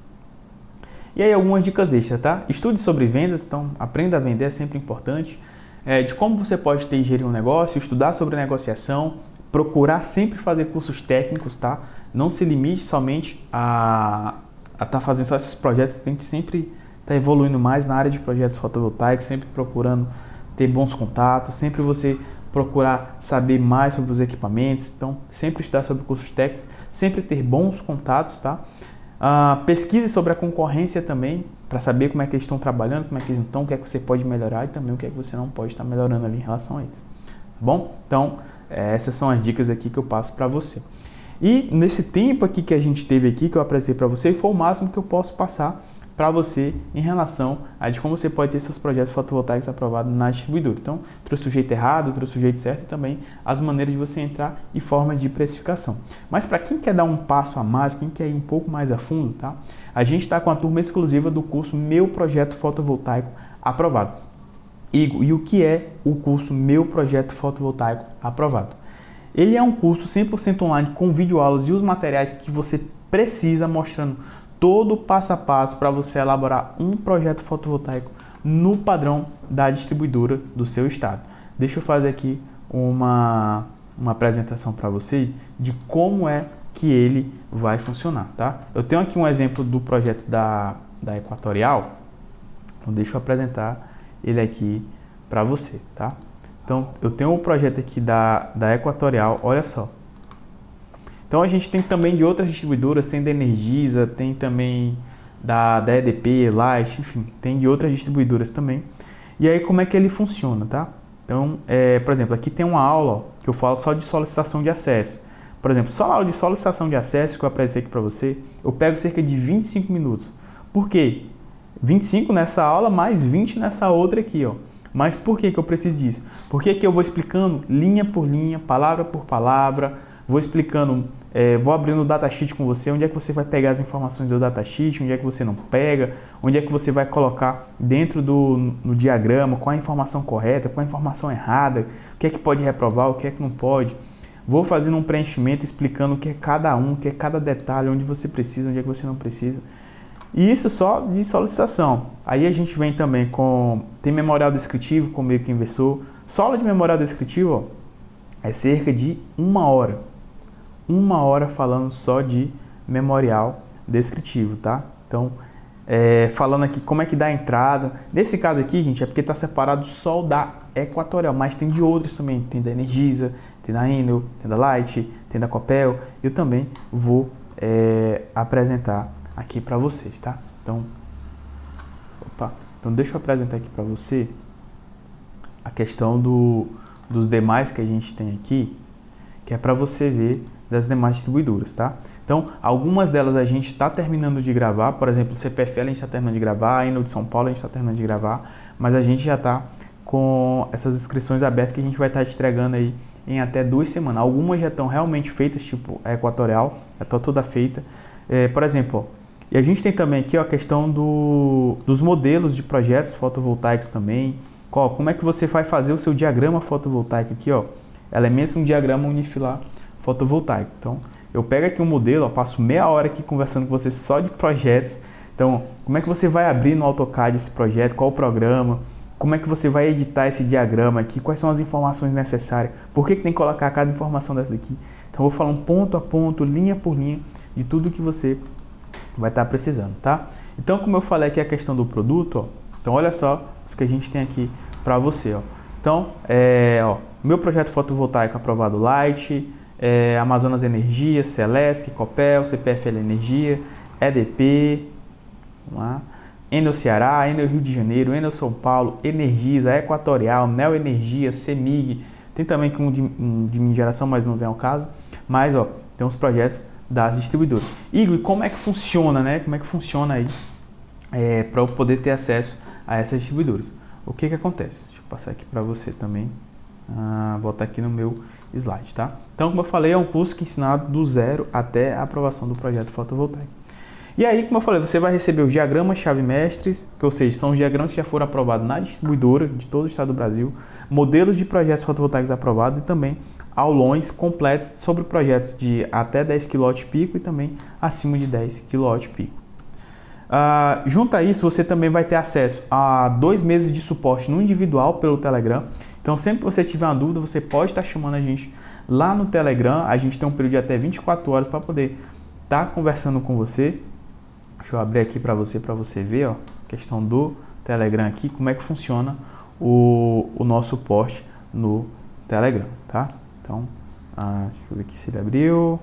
E aí, algumas dicas extras, tá? Estude sobre vendas, então aprenda a vender, é sempre importante. De como você pode ter e gerir um negócio, estudar sobre negociação, procurar sempre fazer cursos técnicos, tá? Não se limite somente a estar fazendo só esses projetos, você tem que sempre estar evoluindo mais na área de projetos fotovoltaicos, sempre procurando ter bons contatos, sempre você procurar saber mais sobre os equipamentos, então sempre estudar sobre cursos técnicos, sempre ter bons contatos, tá? Pesquise sobre a concorrência também, para saber como é que eles estão trabalhando, como é que eles estão, o que é que você pode melhorar e também o que é que você não pode estar melhorando ali em relação a eles. Tá bom? Então, essas são as dicas aqui que eu passo para você. E nesse tempo aqui que a gente teve aqui, que eu apresentei para você, foi o máximo que eu posso passar para você em relação a de como você pode ter seus projetos fotovoltaicos aprovados na distribuidora. Então, trouxe o jeito errado, trouxe o jeito certo e também as maneiras de você entrar e forma de precificação. Mas para quem quer dar um passo a mais, quem quer ir um pouco mais a fundo, tá? A gente está com a turma exclusiva do curso Meu Projeto Fotovoltaico Aprovado. Igor, e o que é o curso Meu Projeto Fotovoltaico Aprovado? Ele é um curso 100% online com videoaulas e os materiais que você precisa, mostrando todo o passo a passo para você elaborar um projeto fotovoltaico no padrão da distribuidora do seu estado. Deixa eu fazer aqui uma apresentação para vocês de como é que ele vai funcionar, tá? Eu tenho aqui um exemplo do projeto da Equatorial, então deixa eu apresentar ele aqui para você, tá? Então, eu tenho um projeto aqui da Equatorial, olha só. Então, a gente tem também de outras distribuidoras, tem da Energisa, tem também da EDP, Light, enfim, tem de outras distribuidoras também. E aí, como é que ele funciona, tá? Então, por exemplo, aqui tem uma aula ó, que eu falo só de solicitação de acesso. Por exemplo, só a aula de solicitação de acesso que eu apresentei aqui para você, eu pego cerca de 25 minutos. Por quê? 25 nessa aula, mais 20 nessa outra aqui, ó. Mas por que eu preciso disso? Porque aqui eu vou explicando linha por linha, palavra por palavra, vou explicando, vou abrindo o datasheet com você, onde é que você vai pegar as informações do datasheet, onde é que você não pega, onde é que você vai colocar dentro no diagrama, qual a informação correta, qual a informação errada, o que é que pode reprovar, o que é que não pode. Vou fazendo um preenchimento explicando o que é cada um, o que é cada detalhe, onde você precisa, onde é que você não precisa. E isso só de solicitação. Aí a gente vem também tem memorial descritivo com meio que inversor. Só aula de memorial descritivo ó, é cerca de 1 hora. 1 hora falando só de memorial descritivo, tá? Então, falando aqui como é que dá a entrada. Nesse caso aqui, gente, é porque está separado só o da Equatorial, mas tem de outros também. Tem da Energisa, tem da Enel, tem da Light, tem da Copel. Eu também vou apresentar aqui para vocês, tá? Então, deixa eu apresentar aqui para você a questão dos demais que a gente tem aqui, que é para você ver das demais distribuidoras, tá? Então, algumas delas a gente está terminando de gravar, por exemplo, o CPFL a gente está terminando de gravar, a Enel de São Paulo a gente está terminando de gravar, mas a gente já está com essas inscrições abertas que a gente vai estar entregando aí em até 2 semanas. Algumas já estão realmente feitas, tipo a Equatorial, já está toda feita. Por exemplo, e a gente tem também aqui ó, a questão dos modelos de projetos fotovoltaicos também. Como é que você vai fazer o seu diagrama fotovoltaico aqui, ó? Elementos de um diagrama unifilar fotovoltaico. Então, Eu pego aqui um modelo, ó, passo meia hora aqui conversando com você só de projetos. Então, como é que você vai abrir no AutoCAD esse projeto, qual o programa, como é que você vai editar esse diagrama aqui, quais são as informações necessárias, por que tem que colocar cada informação dessa daqui. Então, eu vou falar um ponto a ponto, linha por linha, de tudo que você vai estar precisando, tá? Então, como eu falei aqui a questão do produto, ó, então olha só o que a gente tem aqui para você, ó. Então, meu projeto fotovoltaico aprovado Light, Amazonas Energia, Celesc, Copel, CPFL Energia, EDP, vamos lá, Enel Ceará, Enel Rio de Janeiro, Enel São Paulo, Energisa, Equatorial, Neo Energia, CEMIG, tem também um de minha geração, mas não vem ao caso, mas ó, tem uns projetos das distribuidoras. Igor, e como é que funciona, né? Como é que funciona aí para eu poder ter acesso a essas distribuidoras? O que acontece? Deixa eu passar aqui para você também, botar aqui no meu slide, tá? Então, como eu falei, é um curso que é ensinado do zero até a aprovação do projeto fotovoltaico. E aí, como eu falei, você vai receber os diagramas chave mestres, que, ou seja, são os diagramas que já foram aprovados na distribuidora de todo o estado do Brasil, modelos de projetos fotovoltaicos aprovados e também aulões completos sobre projetos de até 10 kW pico e também acima de 10 kW pico. Junto a isso, você também vai ter acesso a 2 meses de suporte no individual pelo Telegram. Então, sempre que você tiver uma dúvida, você pode estar chamando a gente lá no Telegram. A gente tem um período de até 24 horas para poder estar conversando com você. Deixa eu abrir aqui para você ver, ó, a questão do Telegram aqui, como é que funciona o nosso suporte no Telegram, tá? Então, deixa eu ver aqui se ele abriu.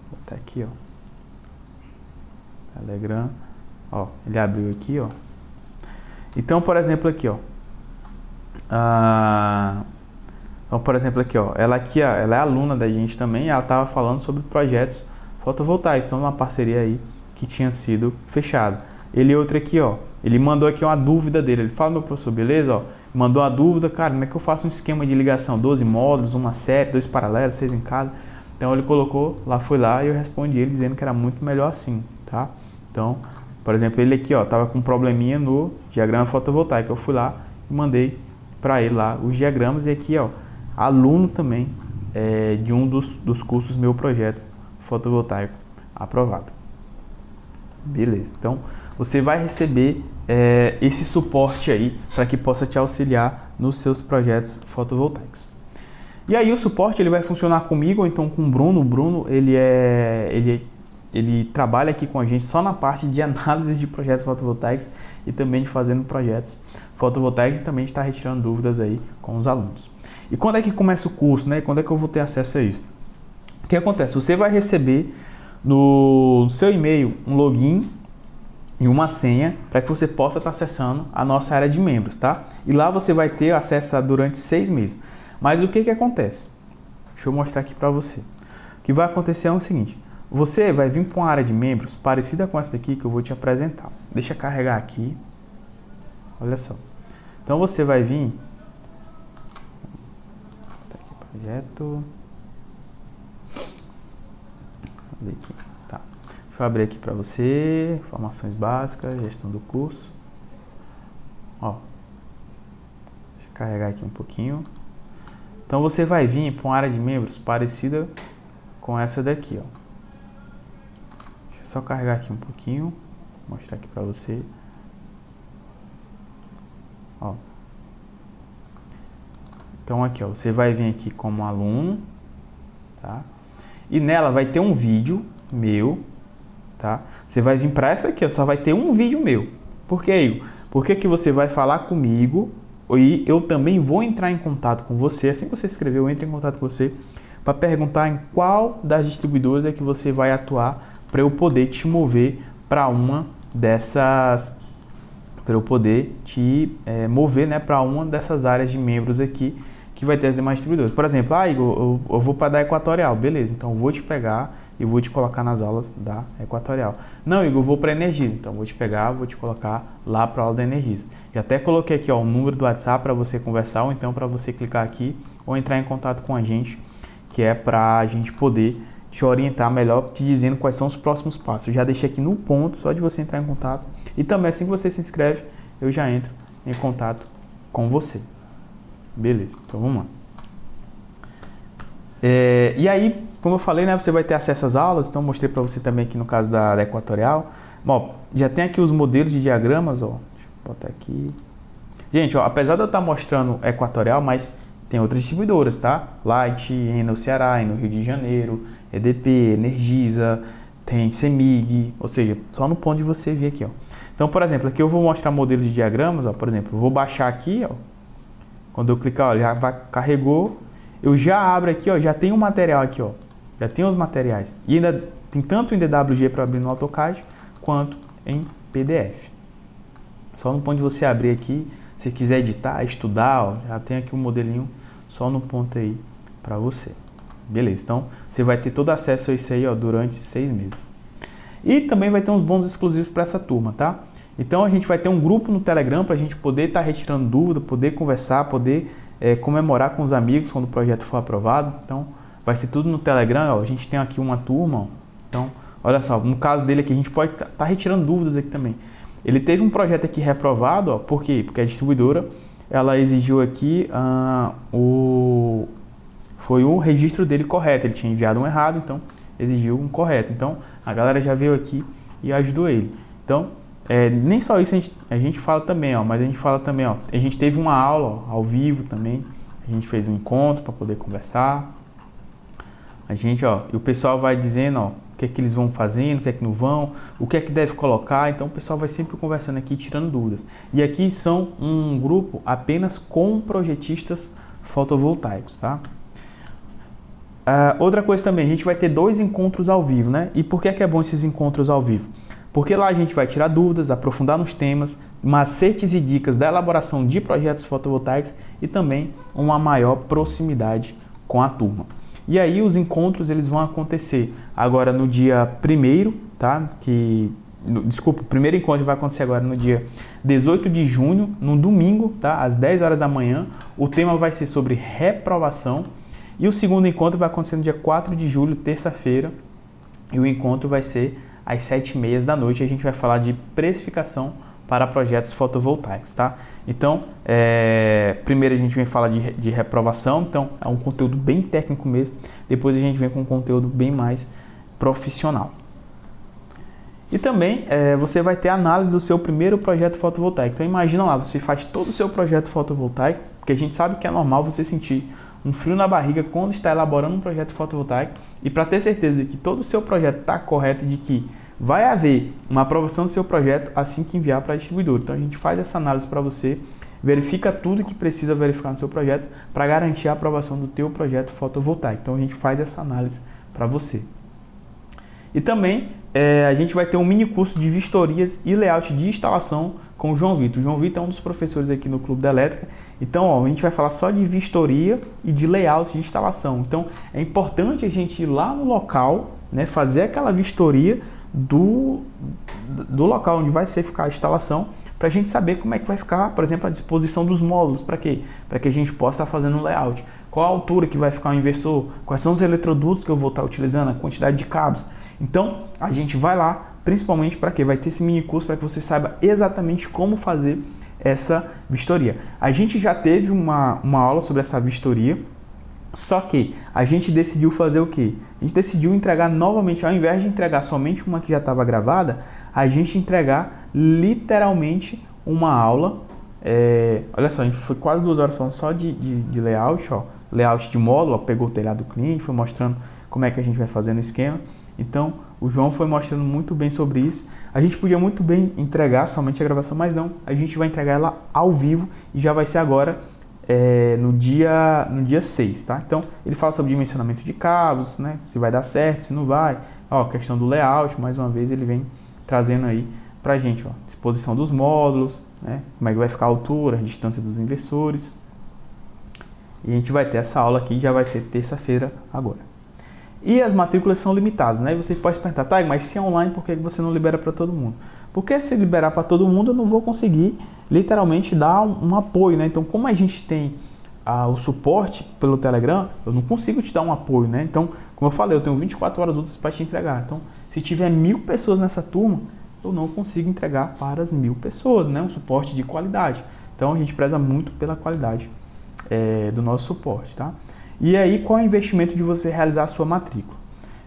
Vou botar aqui, ó. Telegram, ó, ele abriu aqui, ó. Então, por exemplo, aqui, ó. Então, por exemplo, aqui, ó, ela é aluna da gente também, ela estava falando sobre projetos fotovoltaicos, então uma parceria aí que tinha sido fechada. Outro aqui, ó, ele mandou aqui uma dúvida dele, ele fala, meu professor, beleza, ó, mandou a dúvida, cara, como é que eu faço um esquema de ligação, 12 módulos, uma série, 2 paralelos, 6 em cada. Então ele colocou, fui lá e eu respondi ele dizendo que era muito melhor assim, tá? Então, por exemplo, ele aqui, ó, tava com um probleminha no diagrama fotovoltaico, eu fui lá e mandei para ele lá os diagramas e aqui, ó, aluno também de um dos cursos meu projetos fotovoltaico aprovado. Beleza, então você vai receber esse suporte aí para que possa te auxiliar nos seus projetos fotovoltaicos. E aí o suporte ele vai funcionar comigo ou então com o Bruno. O Bruno ele trabalha aqui com a gente só na parte de análise de projetos fotovoltaicos e também de fazendo projetos fotovoltaicos e também de estar retirando dúvidas aí com os alunos. E quando é que começa o curso, né? Quando é que eu vou ter acesso a isso? O que acontece? Você vai receber no seu e-mail um login e uma senha para que você possa estar acessando a nossa área de membros, tá? E lá você vai ter acesso durante 6 meses. Mas o que acontece? Deixa eu mostrar aqui para você. O que vai acontecer é o seguinte: você vai vir para uma área de membros parecida com essa daqui que eu vou te apresentar. Deixa eu carregar aqui. Olha só. Então você vai vir. Tá aqui, projeto. Vamos ver aqui. Tá. Deixa eu abrir aqui para você. Informações básicas, gestão do curso. Ó. Deixa eu carregar aqui um pouquinho. Então você vai vir para uma área de membros parecida com essa daqui, ó. Deixa eu só carregar aqui um pouquinho, vou mostrar aqui para você. Ó. Então aqui, ó, você vai vir aqui como aluno, tá? E nela vai ter um vídeo meu, tá? Você vai vir para essa aqui, ó, só vai ter um vídeo meu. Por que, Igor? Porque que você vai falar comigo e eu também vou entrar em contato com você. Assim que você escrever, eu entro em contato com você para perguntar em qual das distribuidoras é que você vai atuar para eu poder te mover para uma dessas, para eu poder te mover, né, para uma dessas áreas de membros aqui que vai ter as demais distribuidoras. Por exemplo, Igor, eu vou para da Equatorial, beleza? Então eu vou te pegar e vou te colocar nas aulas da Equatorial. Não, Igor, eu vou para Energisa, então eu vou te pegar, vou te colocar lá para a aula da Energisa. Já até coloquei aqui, ó, o número do WhatsApp para você conversar ou então para você clicar aqui ou entrar em contato com a gente, que é para a gente poder te orientar melhor, te dizendo quais são os próximos passos. Eu já deixei aqui no ponto, só de você entrar em contato. E também assim que você se inscreve, eu já entro em contato com você. Beleza, então vamos lá. E aí, como eu falei, né, você vai ter acesso às aulas, então eu mostrei para você também aqui no caso da Equatorial. Bom, já tem aqui os modelos de diagramas, ó. Deixa eu botar aqui. Gente, ó, apesar de eu estar mostrando Equatorial, mas tem outras distribuidoras, tá? Light, no Ceará, no Rio de Janeiro, EDP, Energisa, tem CEMIG, ou seja, só no ponto de você vir aqui, ó. Então, por exemplo, aqui eu vou mostrar modelos de diagramas, ó, por exemplo, eu vou baixar aqui, ó. Quando eu clicar, ó, já carregou, eu já abro aqui, ó, já tem um material aqui, ó. Já tem os materiais. E ainda tem tanto em DWG para abrir no AutoCAD, quanto em PDF. Só no ponto de você abrir aqui, se quiser editar, estudar, ó, já tem aqui um modelinho só no ponto aí para você. Beleza, então você vai ter todo acesso a isso aí, ó, durante 6 meses. E também vai ter uns bônus exclusivos para essa turma, tá? Então a gente vai ter um grupo no Telegram para a gente poder estar retirando dúvida, poder conversar, poder comemorar com os amigos quando o projeto for aprovado. Então vai ser tudo no Telegram, ó. A gente tem aqui uma turma, ó. Então olha só, no caso dele aqui a gente pode estar retirando dúvidas aqui também. Ele teve um projeto aqui reprovado, ó. Por quê? Porque a distribuidora ela exigiu aqui foi o registro dele correto, ele tinha enviado um errado, então exigiu um correto. Então a galera já veio aqui e ajudou ele. Então nem só isso a gente fala também, ó, mas a gente fala também, ó, a gente teve uma aula ó, ao vivo também, a gente fez um encontro para poder conversar. A gente, ó, e o pessoal vai dizendo, ó, o que é que eles vão fazendo, o que é que não vão, o que é que deve colocar. Então o pessoal vai sempre conversando aqui, tirando dúvidas. E aqui são um grupo apenas com projetistas fotovoltaicos, tá? Outra coisa também, a gente vai ter 2 encontros ao vivo, né? E por que é bom esses encontros ao vivo? Porque lá a gente vai tirar dúvidas, aprofundar nos temas, macetes e dicas da elaboração de projetos fotovoltaicos e também uma maior proximidade com a turma. E aí os encontros eles vão acontecer agora no dia 1º, tá? Desculpa, o primeiro encontro vai acontecer agora no dia 18 de junho, no domingo, tá? Às 10 horas da manhã. O tema vai ser sobre reprovação. E o segundo encontro vai acontecer no dia 4 de julho, terça-feira. E o encontro vai ser às 7h30 da noite. A gente vai falar de precificação para projetos fotovoltaicos, tá? Então, primeiro a gente vem falar de reprovação, então é um conteúdo bem técnico mesmo. Depois a gente vem com um conteúdo bem mais profissional. E também você vai ter análise do seu primeiro projeto fotovoltaico. Então imagina lá, você faz todo o seu projeto fotovoltaico, porque a gente sabe que é normal você sentir um frio na barriga quando está elaborando um projeto fotovoltaico, e para ter certeza de que todo o seu projeto está correto, de que vai haver uma aprovação do seu projeto assim que enviar para a distribuidora. Então a gente faz essa análise para você, verifica tudo que precisa verificar no seu projeto para garantir a aprovação do teu projeto fotovoltaico. Então a gente faz essa análise para você. E também a gente vai ter um mini curso de vistorias e layout de instalação com o João Vitor. O João Vitor é um dos professores aqui no Clube da Elétrica. Então, ó, a gente vai falar só de vistoria e de layout de instalação. Então, é importante a gente ir lá no local, né, fazer aquela vistoria do local onde vai ficar a instalação, para a gente saber como é que vai ficar, por exemplo, a disposição dos módulos. Para quê? Para que a gente possa estar fazendo um layout. Qual a altura que vai ficar o inversor? Quais são os eletrodutos que eu vou estar utilizando? A quantidade de cabos. Então, a gente vai lá, principalmente para quê? Vai ter esse mini curso para que você saiba exatamente como fazer essa vistoria. A gente já teve uma aula sobre essa vistoria, só que a gente decidiu fazer o quê? A gente decidiu entregar novamente, ao invés de entregar somente uma que já estava gravada, a gente entregar literalmente uma aula. Olha só, a gente foi quase 2 horas falando só de layout, ó, layout de módulo, ó, pegou o telhado do cliente, foi mostrando como é que a gente vai fazer no esquema. Então, o João foi mostrando muito bem sobre isso. A gente podia muito bem entregar somente a gravação, mas não. A gente vai entregar ela ao vivo e já vai ser agora no dia 6, tá? Então, ele fala sobre dimensionamento de cabos, né? Se vai dar certo, se não vai. Ó, questão do layout, mais uma vez ele vem trazendo aí pra gente, ó, disposição dos módulos, né? Como é que vai ficar a altura, a distância dos inversores. E a gente vai ter essa aula aqui, já vai ser terça-feira agora. E as matrículas são limitadas, né? E você pode se perguntar, tá, mas se é online, por que você não libera para todo mundo? Porque se liberar para todo mundo, eu não vou conseguir literalmente dar um apoio, né? Então, como a gente tem o suporte pelo Telegram, eu não consigo te dar um apoio, né? Então, como eu falei, eu tenho 24 horas úteis para te entregar. Então, se tiver 1000 pessoas nessa turma, eu não consigo entregar para as 1000 pessoas, né? Um suporte de qualidade. Então, a gente preza muito pela qualidade do nosso suporte, tá? E aí, qual é o investimento de você realizar a sua matrícula?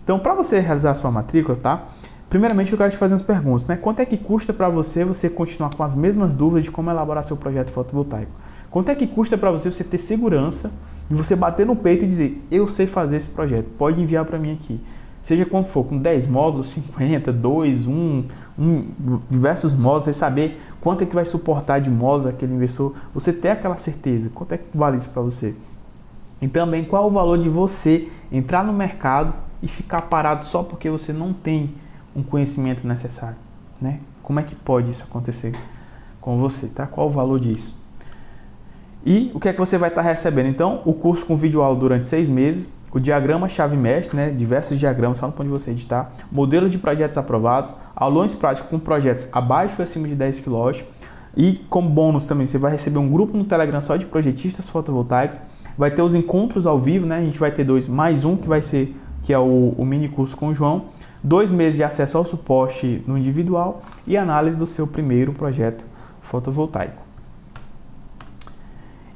Então, para você realizar a sua matrícula, tá? Primeiramente, eu quero te fazer umas perguntas, né? Quanto é que custa para você continuar com as mesmas dúvidas de como elaborar seu projeto fotovoltaico? Quanto é que custa para você ter segurança de você bater no peito e dizer, eu sei fazer esse projeto, pode enviar para mim aqui. Seja quando for, com 10 módulos, 50, 2, 1, diversos módulos, você saber quanto é que vai suportar de módulo aquele investidor, você ter aquela certeza, quanto é que vale isso para você? E também, qual é o valor de você entrar no mercado e ficar parado só porque você não tem um conhecimento necessário, né? Como é que pode isso acontecer com você, tá? Qual o valor disso? E o que é que você vai estar recebendo? Então, o curso com vídeo-aula durante 6 meses, o diagrama chave-mestre, né? Diversos diagramas, só no ponto de você editar, modelo de projetos aprovados, aulões práticos com projetos abaixo e acima de 10 kW, e como bônus também, você vai receber um grupo no Telegram só de projetistas fotovoltaicos, vai ter os encontros ao vivo, né? A gente vai ter 2, mais um que é o mini curso com o João, 2 meses de acesso ao suporte no individual e análise do seu primeiro projeto fotovoltaico.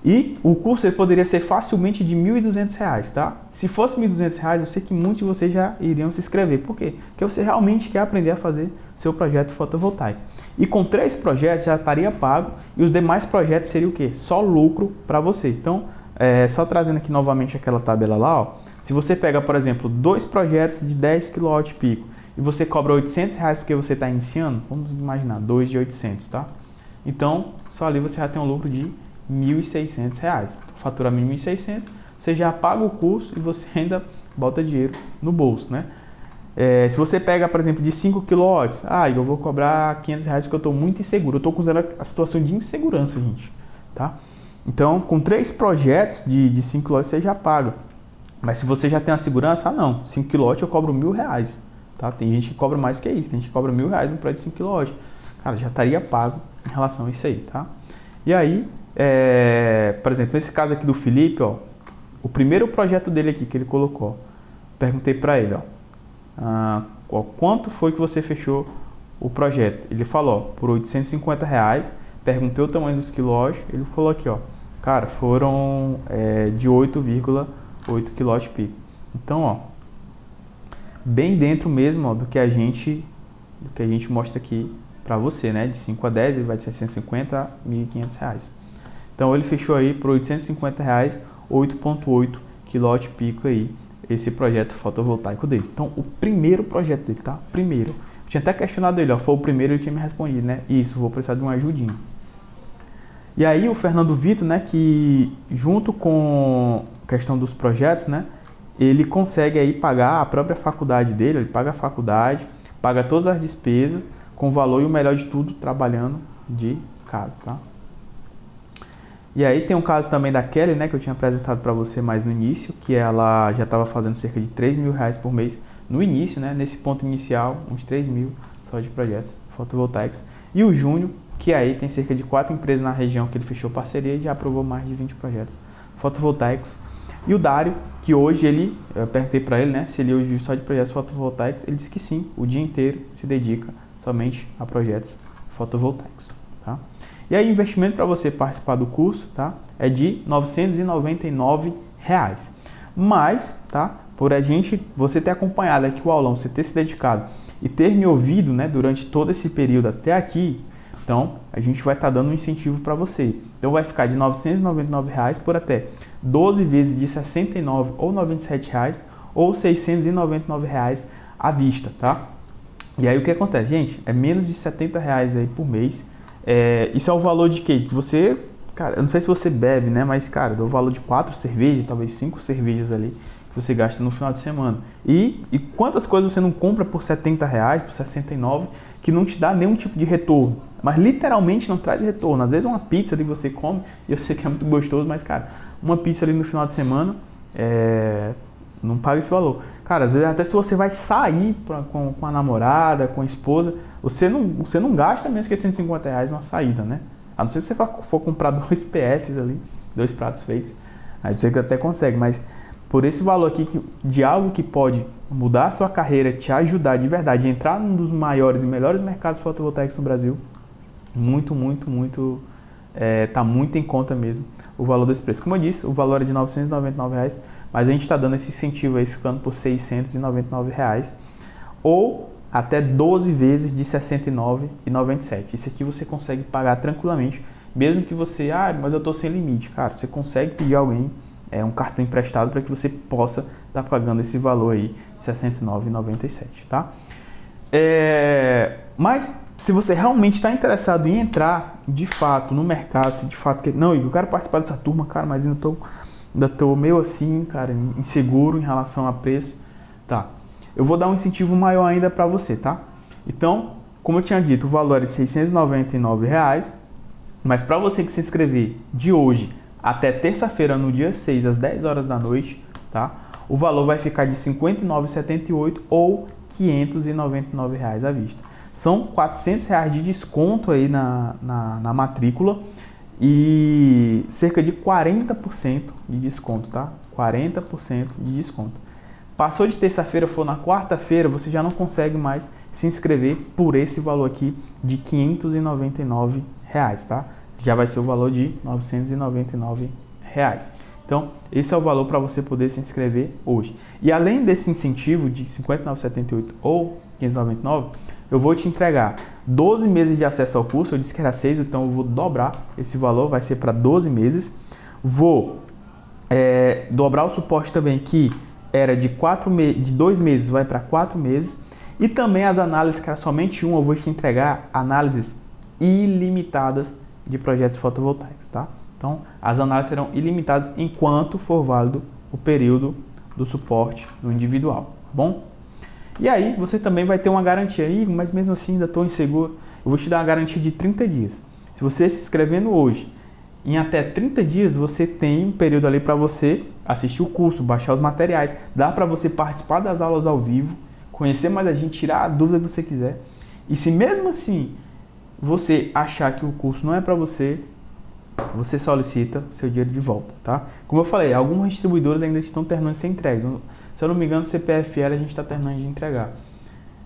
E o curso ele poderia ser facilmente de R$ 1.200, tá? Se fosse R$ 1.200, eu sei que muitos de vocês já iriam se inscrever. Por quê? Porque você realmente quer aprender a fazer seu projeto fotovoltaico. E com 3 projetos já estaria pago e os demais projetos seriam o quê? Só lucro para você. Então, só trazendo aqui novamente aquela tabela lá, ó. Se você pega, por exemplo, 2 projetos de 10 kW pico e você cobra R$ 800 porque você está iniciando, vamos imaginar, 2 de 800, tá? Então, só ali você já tem um lucro de R$ 1.600. Fatura mínimo 1.600, você já paga o curso e você ainda bota dinheiro no bolso, né? Se você pega, por exemplo, de 5 kW, eu vou cobrar R$ 500 porque eu estou muito inseguro. Eu estou considerando a situação de insegurança, gente, tá? Então, com 3 projetos de 5 kW você já paga. Mas se você já tem a segurança, não, 5 kW eu cobro R$ 1.000, tá? Tem gente que cobra mais que isso, tem gente que cobra R$ 1.000 no projeto de 5 kW. Cara, já estaria pago em relação a isso aí, tá? E aí, por exemplo, nesse caso aqui do Felipe, ó, o primeiro projeto dele aqui que ele colocou, perguntei para ele, quanto foi que você fechou o projeto? Ele falou, por R$ 850, perguntei o tamanho dos quilômetros, ele falou aqui, ó, cara, foram de 8,8 kW pico. Então, ó, bem dentro mesmo, ó, do que a gente mostra aqui para você, né? De 5 a 10, ele vai de 650 a R$ 1.500. Então, ele fechou aí por R$ 850, 8,8 kW pico aí, esse projeto fotovoltaico dele. Então, o primeiro projeto dele, tá? Primeiro. Eu tinha até questionado ele, ó, foi o primeiro, ele tinha me respondido, né? Isso, vou precisar de uma ajudinha. E aí, o Fernando Vitor, né, que junto com a questão dos projetos, né, ele consegue aí pagar a própria faculdade dele, ele paga a faculdade, paga todas as despesas, com valor e o melhor de tudo, trabalhando de casa, tá? E aí tem um caso também da Kelly, né, que eu tinha apresentado para você mais no início, que ela já estava fazendo cerca de R$ 3.000 por mês no início, né, nesse ponto inicial, uns 3.000 só de projetos fotovoltaicos. E o Júnior, que aí tem cerca de 4 empresas na região que ele fechou parceria e já aprovou mais de 20 projetos fotovoltaicos. E o Dário, que hoje eu perguntei para ele, né, se ele hoje vive só de projetos fotovoltaicos, ele disse que sim, o dia inteiro se dedica somente a projetos fotovoltaicos, tá? E aí, investimento para você participar do curso, tá, é de R$ 999. Mas, tá, você ter acompanhado aqui o aulão, você ter se dedicado e ter me ouvido, né, durante todo esse período até aqui, então a gente vai estar dando um incentivo para você. Então vai ficar de R$ 999 por até 12 vezes de R$ 69 ou R$ 97 ou R$ 699 à vista, tá? E aí o que acontece, gente? É menos de R$ 70 aí por mês. Isso é o valor de quê? Que você, cara, eu não sei se você bebe, né? Mas, cara, dá o valor de 4 cervejas, talvez 5 cervejas ali que você gasta no final de semana. E quantas coisas você não compra por R$ 70, por R$ 69, que não te dá nenhum tipo de retorno. Mas literalmente não traz retorno. Às vezes uma pizza ali você come, e eu sei que é muito gostoso, mas, cara, uma pizza ali no final de semana não paga esse valor. Cara, às vezes até se você vai sair com a namorada, com a esposa, você não gasta menos que R$ 150 numa saída, né? A não ser que você for comprar 2 PFs ali, 2 pratos feitos, aí você até consegue, mas por esse valor aqui de algo que pode mudar a sua carreira, te ajudar de verdade a entrar num dos maiores e melhores mercados fotovoltaicos no Brasil, muito, muito, muito Tá muito em conta mesmo o valor desse preço. Como eu disse, o valor é de R$ 999, mas a gente está dando esse incentivo aí ficando por R$ 699, ou até 12 vezes de R$ 69,97. Isso aqui você consegue pagar tranquilamente, mesmo que você, mas eu estou sem limite. Cara, você consegue pedir alguém um cartão emprestado para que você possa estar pagando esse valor aí de R$ 69,97, tá? Mas se você realmente está interessado em entrar de fato no mercado, se de fato não, Igor, eu quero participar dessa turma, cara, mas ainda tô meio assim, cara, inseguro em relação a preço, tá? Eu vou dar um incentivo maior ainda para você, tá? Então, como eu tinha dito, o valor é R$ 699, mas para você que se inscrever de hoje até terça-feira, no dia 6, às 10 horas da noite, tá? O valor vai ficar de R$ 59,78 ou R$ 599 à vista. São R$ 400 de desconto aí na matrícula e cerca de 40% de desconto, tá? 40% de desconto. Passou de terça-feira, for na quarta-feira, você já não consegue mais se inscrever por esse valor aqui de R$ 599, tá? Já vai ser o valor de R$ 999. Então, esse é o valor para você poder se inscrever hoje. E além desse incentivo de R$ 59,78 ou R$ 599, eu vou te entregar 12 meses de acesso ao curso. Eu disse que era 6, então eu vou dobrar esse valor, vai ser para 12 meses. Vou dobrar o suporte também, que era de 2 meses, vai para 4 meses. E também as análises, que era somente eu vou te entregar análises ilimitadas de projetos fotovoltaicos, tá? Então, as análises serão ilimitadas enquanto for válido o período do suporte no individual, tá bom? E aí, você também vai ter uma garantia aí, mas mesmo assim ainda estou inseguro. Eu vou te dar uma garantia de 30 dias. Se você se inscrevendo hoje, em até 30 dias, você tem um período ali para você assistir o curso, baixar os materiais. Dá para você participar das aulas ao vivo, conhecer mais a gente, tirar a dúvida que você quiser. E se mesmo assim você achar que o curso não é para você, você solicita seu dinheiro de volta, tá? Como eu falei, alguns distribuidores ainda estão terminando de ser entregues. Se eu não me engano, o CPFL a gente está terminando de entregar.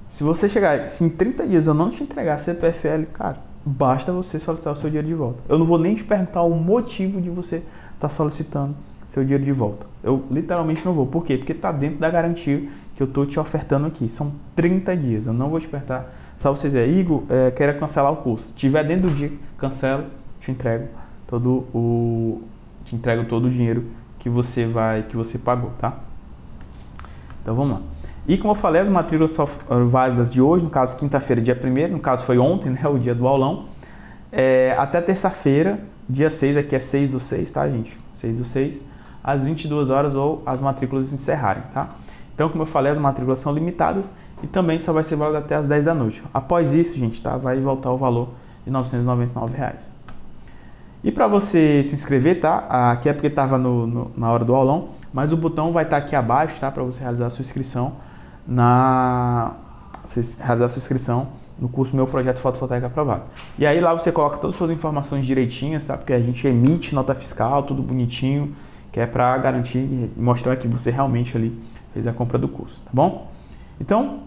Se você chegar, se em 30 dias eu não te entregar CPFL, cara, basta você solicitar o seu dinheiro de volta. Eu não vou nem te perguntar o motivo de você estar solicitando seu dinheiro de volta. Eu literalmente não vou. Por quê? Porque está dentro da garantia que eu estou te ofertando aqui. São 30 dias. Eu não vou te perguntar. Só você dizer, Igor, quero cancelar o curso. Se tiver dentro do dia, cancela, te entrego todo o dinheiro que você pagou, tá? Então vamos lá. E como eu falei, as matrículas são válidas de hoje, no caso quinta-feira, dia 1º, no caso foi ontem, né, o dia do aulão, até terça-feira, dia 6, aqui é 6/6, tá, gente? 6/6, às 22 horas ou as matrículas encerrarem, tá? Então, como eu falei, as matrículas são limitadas e também só vai ser válida até às 10 da noite. Após isso, gente, tá, vai voltar o valor de R$ 999. E para você se inscrever, tá? Aqui é porque estava na hora do aulão, mas o botão vai estar aqui abaixo, tá? Para você realizar a sua inscrição no curso Meu Projeto Fotovoltaico Aprovado. E aí lá você coloca todas as suas informações direitinhas, tá? Porque a gente emite nota fiscal, tudo bonitinho, que é para garantir e mostrar que você realmente ali fez a compra do curso, tá bom? Então,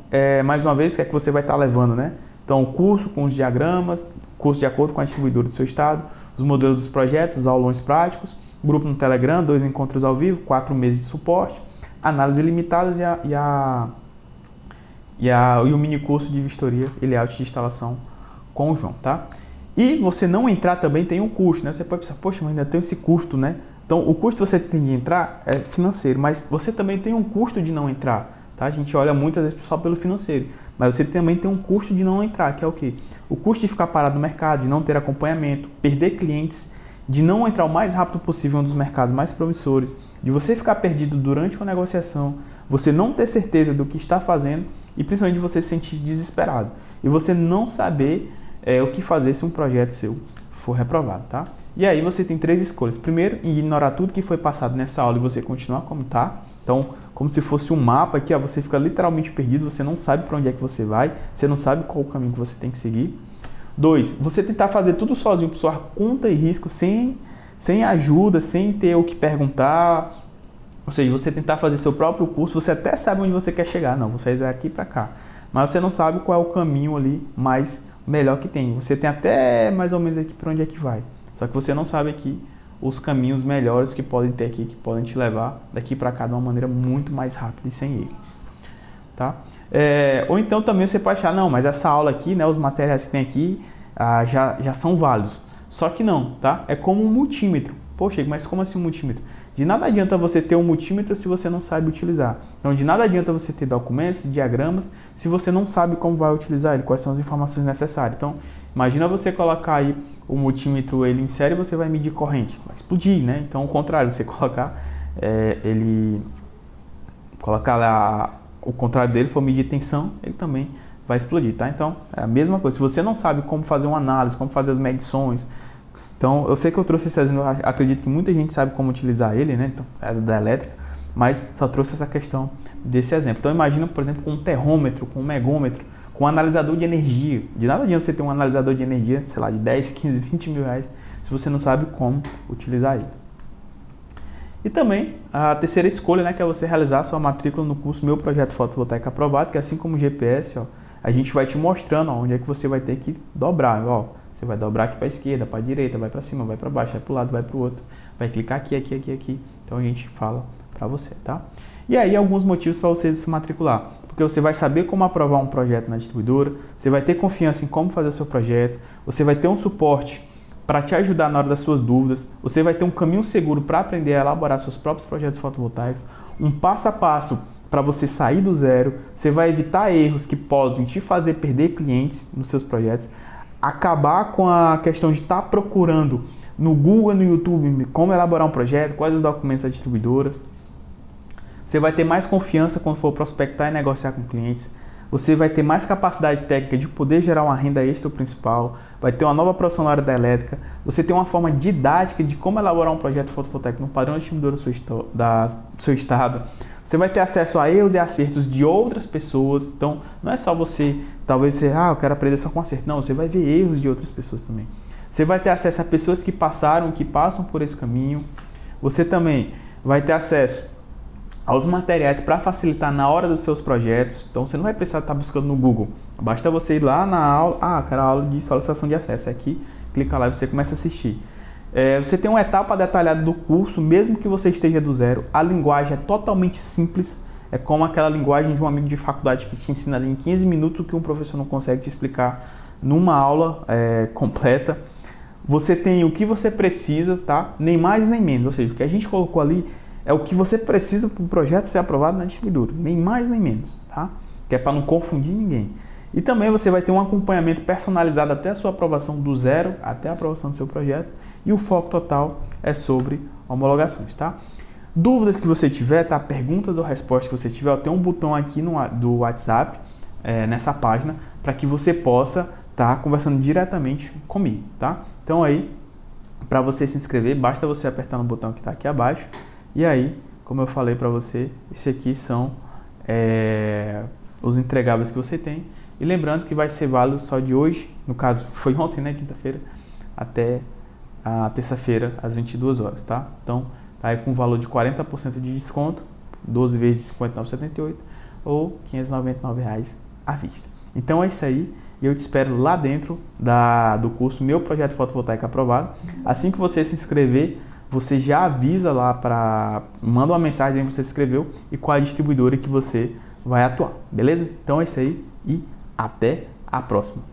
mais uma vez, o que é que você vai estar levando, né? Então, o curso com os diagramas, curso de acordo com a distribuidora do seu estado, os modelos dos projetos, os aulões práticos, grupo no Telegram, 2 encontros ao vivo, 4 meses de suporte, análises ilimitadas e o mini curso de vistoria e layout de instalação com o João, tá? E você não entrar também tem um custo, né? Você pode pensar, poxa, mas ainda tem esse custo, né? Então, o custo que você tem de entrar é financeiro, mas você também tem um custo de não entrar, tá? A gente olha muitas vezes só pelo financeiro, mas você também tem um custo de não entrar, que é o quê? O custo de ficar parado no mercado, de não ter acompanhamento, perder clientes, de não entrar o mais rápido possível em um dos mercados mais promissores, de você ficar perdido durante uma negociação, você não ter certeza do que está fazendo e principalmente de você se sentir desesperado e você não saber o que fazer se um projeto seu for reprovado, tá? E aí você tem 3 escolhas. Primeiro, ignorar tudo que foi passado nessa aula e você continuar como está. Então, como se fosse um mapa aqui, ó, você fica literalmente perdido, você não sabe para onde é que você vai, você não sabe qual o caminho que você tem que seguir. 2, você tentar fazer tudo sozinho por sua conta e risco, sem ajuda, sem ter o que perguntar. Ou seja, você tentar fazer seu próprio curso, você até sabe onde você quer chegar. Não, você vai daqui para cá. Mas você não sabe qual é o caminho ali mais melhor que tem. Você tem até mais ou menos aqui para onde é que vai. Só que você não sabe aqui os caminhos melhores que podem ter aqui, que podem te levar daqui para cá de uma maneira muito mais rápida e sem erro, tá? Ou então também você pode achar, não, mas essa aula aqui, né, os materiais que tem aqui já são válidos. Só que não, tá? É como um multímetro. Poxa, mas como assim um multímetro? De nada adianta você ter um multímetro se você não sabe utilizar. Então, de nada adianta você ter documentos, diagramas, se você não sabe como vai utilizar ele, quais são as informações necessárias. Então, imagina você colocar aí o multímetro ele em série, você vai medir corrente, vai explodir, né? Então, ao contrário, você colocar lá o contrário dele for medir tensão, ele também vai explodir, tá? Então, é a mesma coisa. Se você não sabe como fazer uma análise, como fazer as medições, então, eu sei que eu trouxe esse exemplo, acredito que muita gente sabe como utilizar ele, né? Então, é da elétrica, mas só trouxe essa questão desse exemplo. Então, imagina, por exemplo, com um termômetro, com um megômetro, com um analisador de energia. De nada adianta você ter um analisador de energia, sei lá, de 10, 15, 20 mil reais, se você não sabe como utilizar ele. E também, a terceira escolha, né, que é você realizar a sua matrícula no curso Meu Projeto Fotovoltaico Aprovado, que assim como o GPS, ó, a gente vai te mostrando onde é que você vai ter que dobrar, ó. Você vai dobrar aqui para a esquerda, para a direita, vai para cima, vai para baixo, vai para o lado, vai para o outro. Vai clicar aqui, aqui, aqui, aqui. Então a gente fala para você, tá? E aí alguns motivos para você se matricular. Porque você vai saber como aprovar um projeto na distribuidora, você vai ter confiança em como fazer o seu projeto, você vai ter um suporte para te ajudar na hora das suas dúvidas, você vai ter um caminho seguro para aprender a elaborar seus próprios projetos fotovoltaicos, um passo a passo para você sair do zero, você vai evitar erros que podem te fazer perder clientes nos seus projetos, acabar com a questão de estar procurando no Google, no YouTube, como elaborar um projeto, quais os documentos das distribuidoras. Você vai ter mais confiança quando for prospectar e negociar com clientes. Você vai ter mais capacidade técnica de poder gerar uma renda extra principal, vai ter uma nova profissão na área da elétrica, você tem uma forma didática de como elaborar um projeto fotovoltaico no padrão distribuidor do seu estado. Você vai ter acesso a erros e acertos de outras pessoas. Então, não é só você, talvez você, eu quero aprender só com acerto. Não, você vai ver erros de outras pessoas também. Você vai ter acesso a pessoas que passaram, que passam por esse caminho. Você também vai ter acesso aos materiais para facilitar na hora dos seus projetos. Então, você não vai precisar estar buscando no Google. Basta você ir lá na aula, quero a aula de solicitação de acesso. Aqui, clica lá e você começa a assistir. Você tem uma etapa detalhada do curso, mesmo que você esteja do zero. A linguagem é totalmente simples, é como aquela linguagem de um amigo de faculdade que te ensina ali em 15 minutos que um professor não consegue te explicar numa aula completa. Você tem o que você precisa, tá? Nem mais nem menos, ou seja, o que a gente colocou ali é o que você precisa para o projeto ser aprovado na distribuidora, nem mais nem menos, tá? Que é para não confundir ninguém. E também você vai ter um acompanhamento personalizado até a sua aprovação do zero, até a aprovação do seu projeto. E o foco total é sobre homologações, tá? Dúvidas que você tiver, tá? Perguntas ou respostas que você tiver, tem um botão aqui do WhatsApp, nessa página, para que você possa estar conversando diretamente comigo, tá? Então aí, para você se inscrever, basta você apertar no botão que está aqui abaixo. E aí, como eu falei para você, esse aqui são os entregáveis que você tem. E lembrando que vai ser válido só de hoje, no caso foi ontem, né, quinta-feira, até a terça-feira, às 22 horas, tá? Então, tá aí com um valor de 40% de desconto, 12 vezes de R$ 59,78 ou R$ 599 à vista. Então é isso aí, e eu te espero lá dentro do curso Meu Projeto Fotovoltaico Aprovado. Assim que você se inscrever, você já avisa lá manda uma mensagem que você se inscreveu e qual a distribuidora que você vai atuar, beleza? Então é isso aí e até a próxima.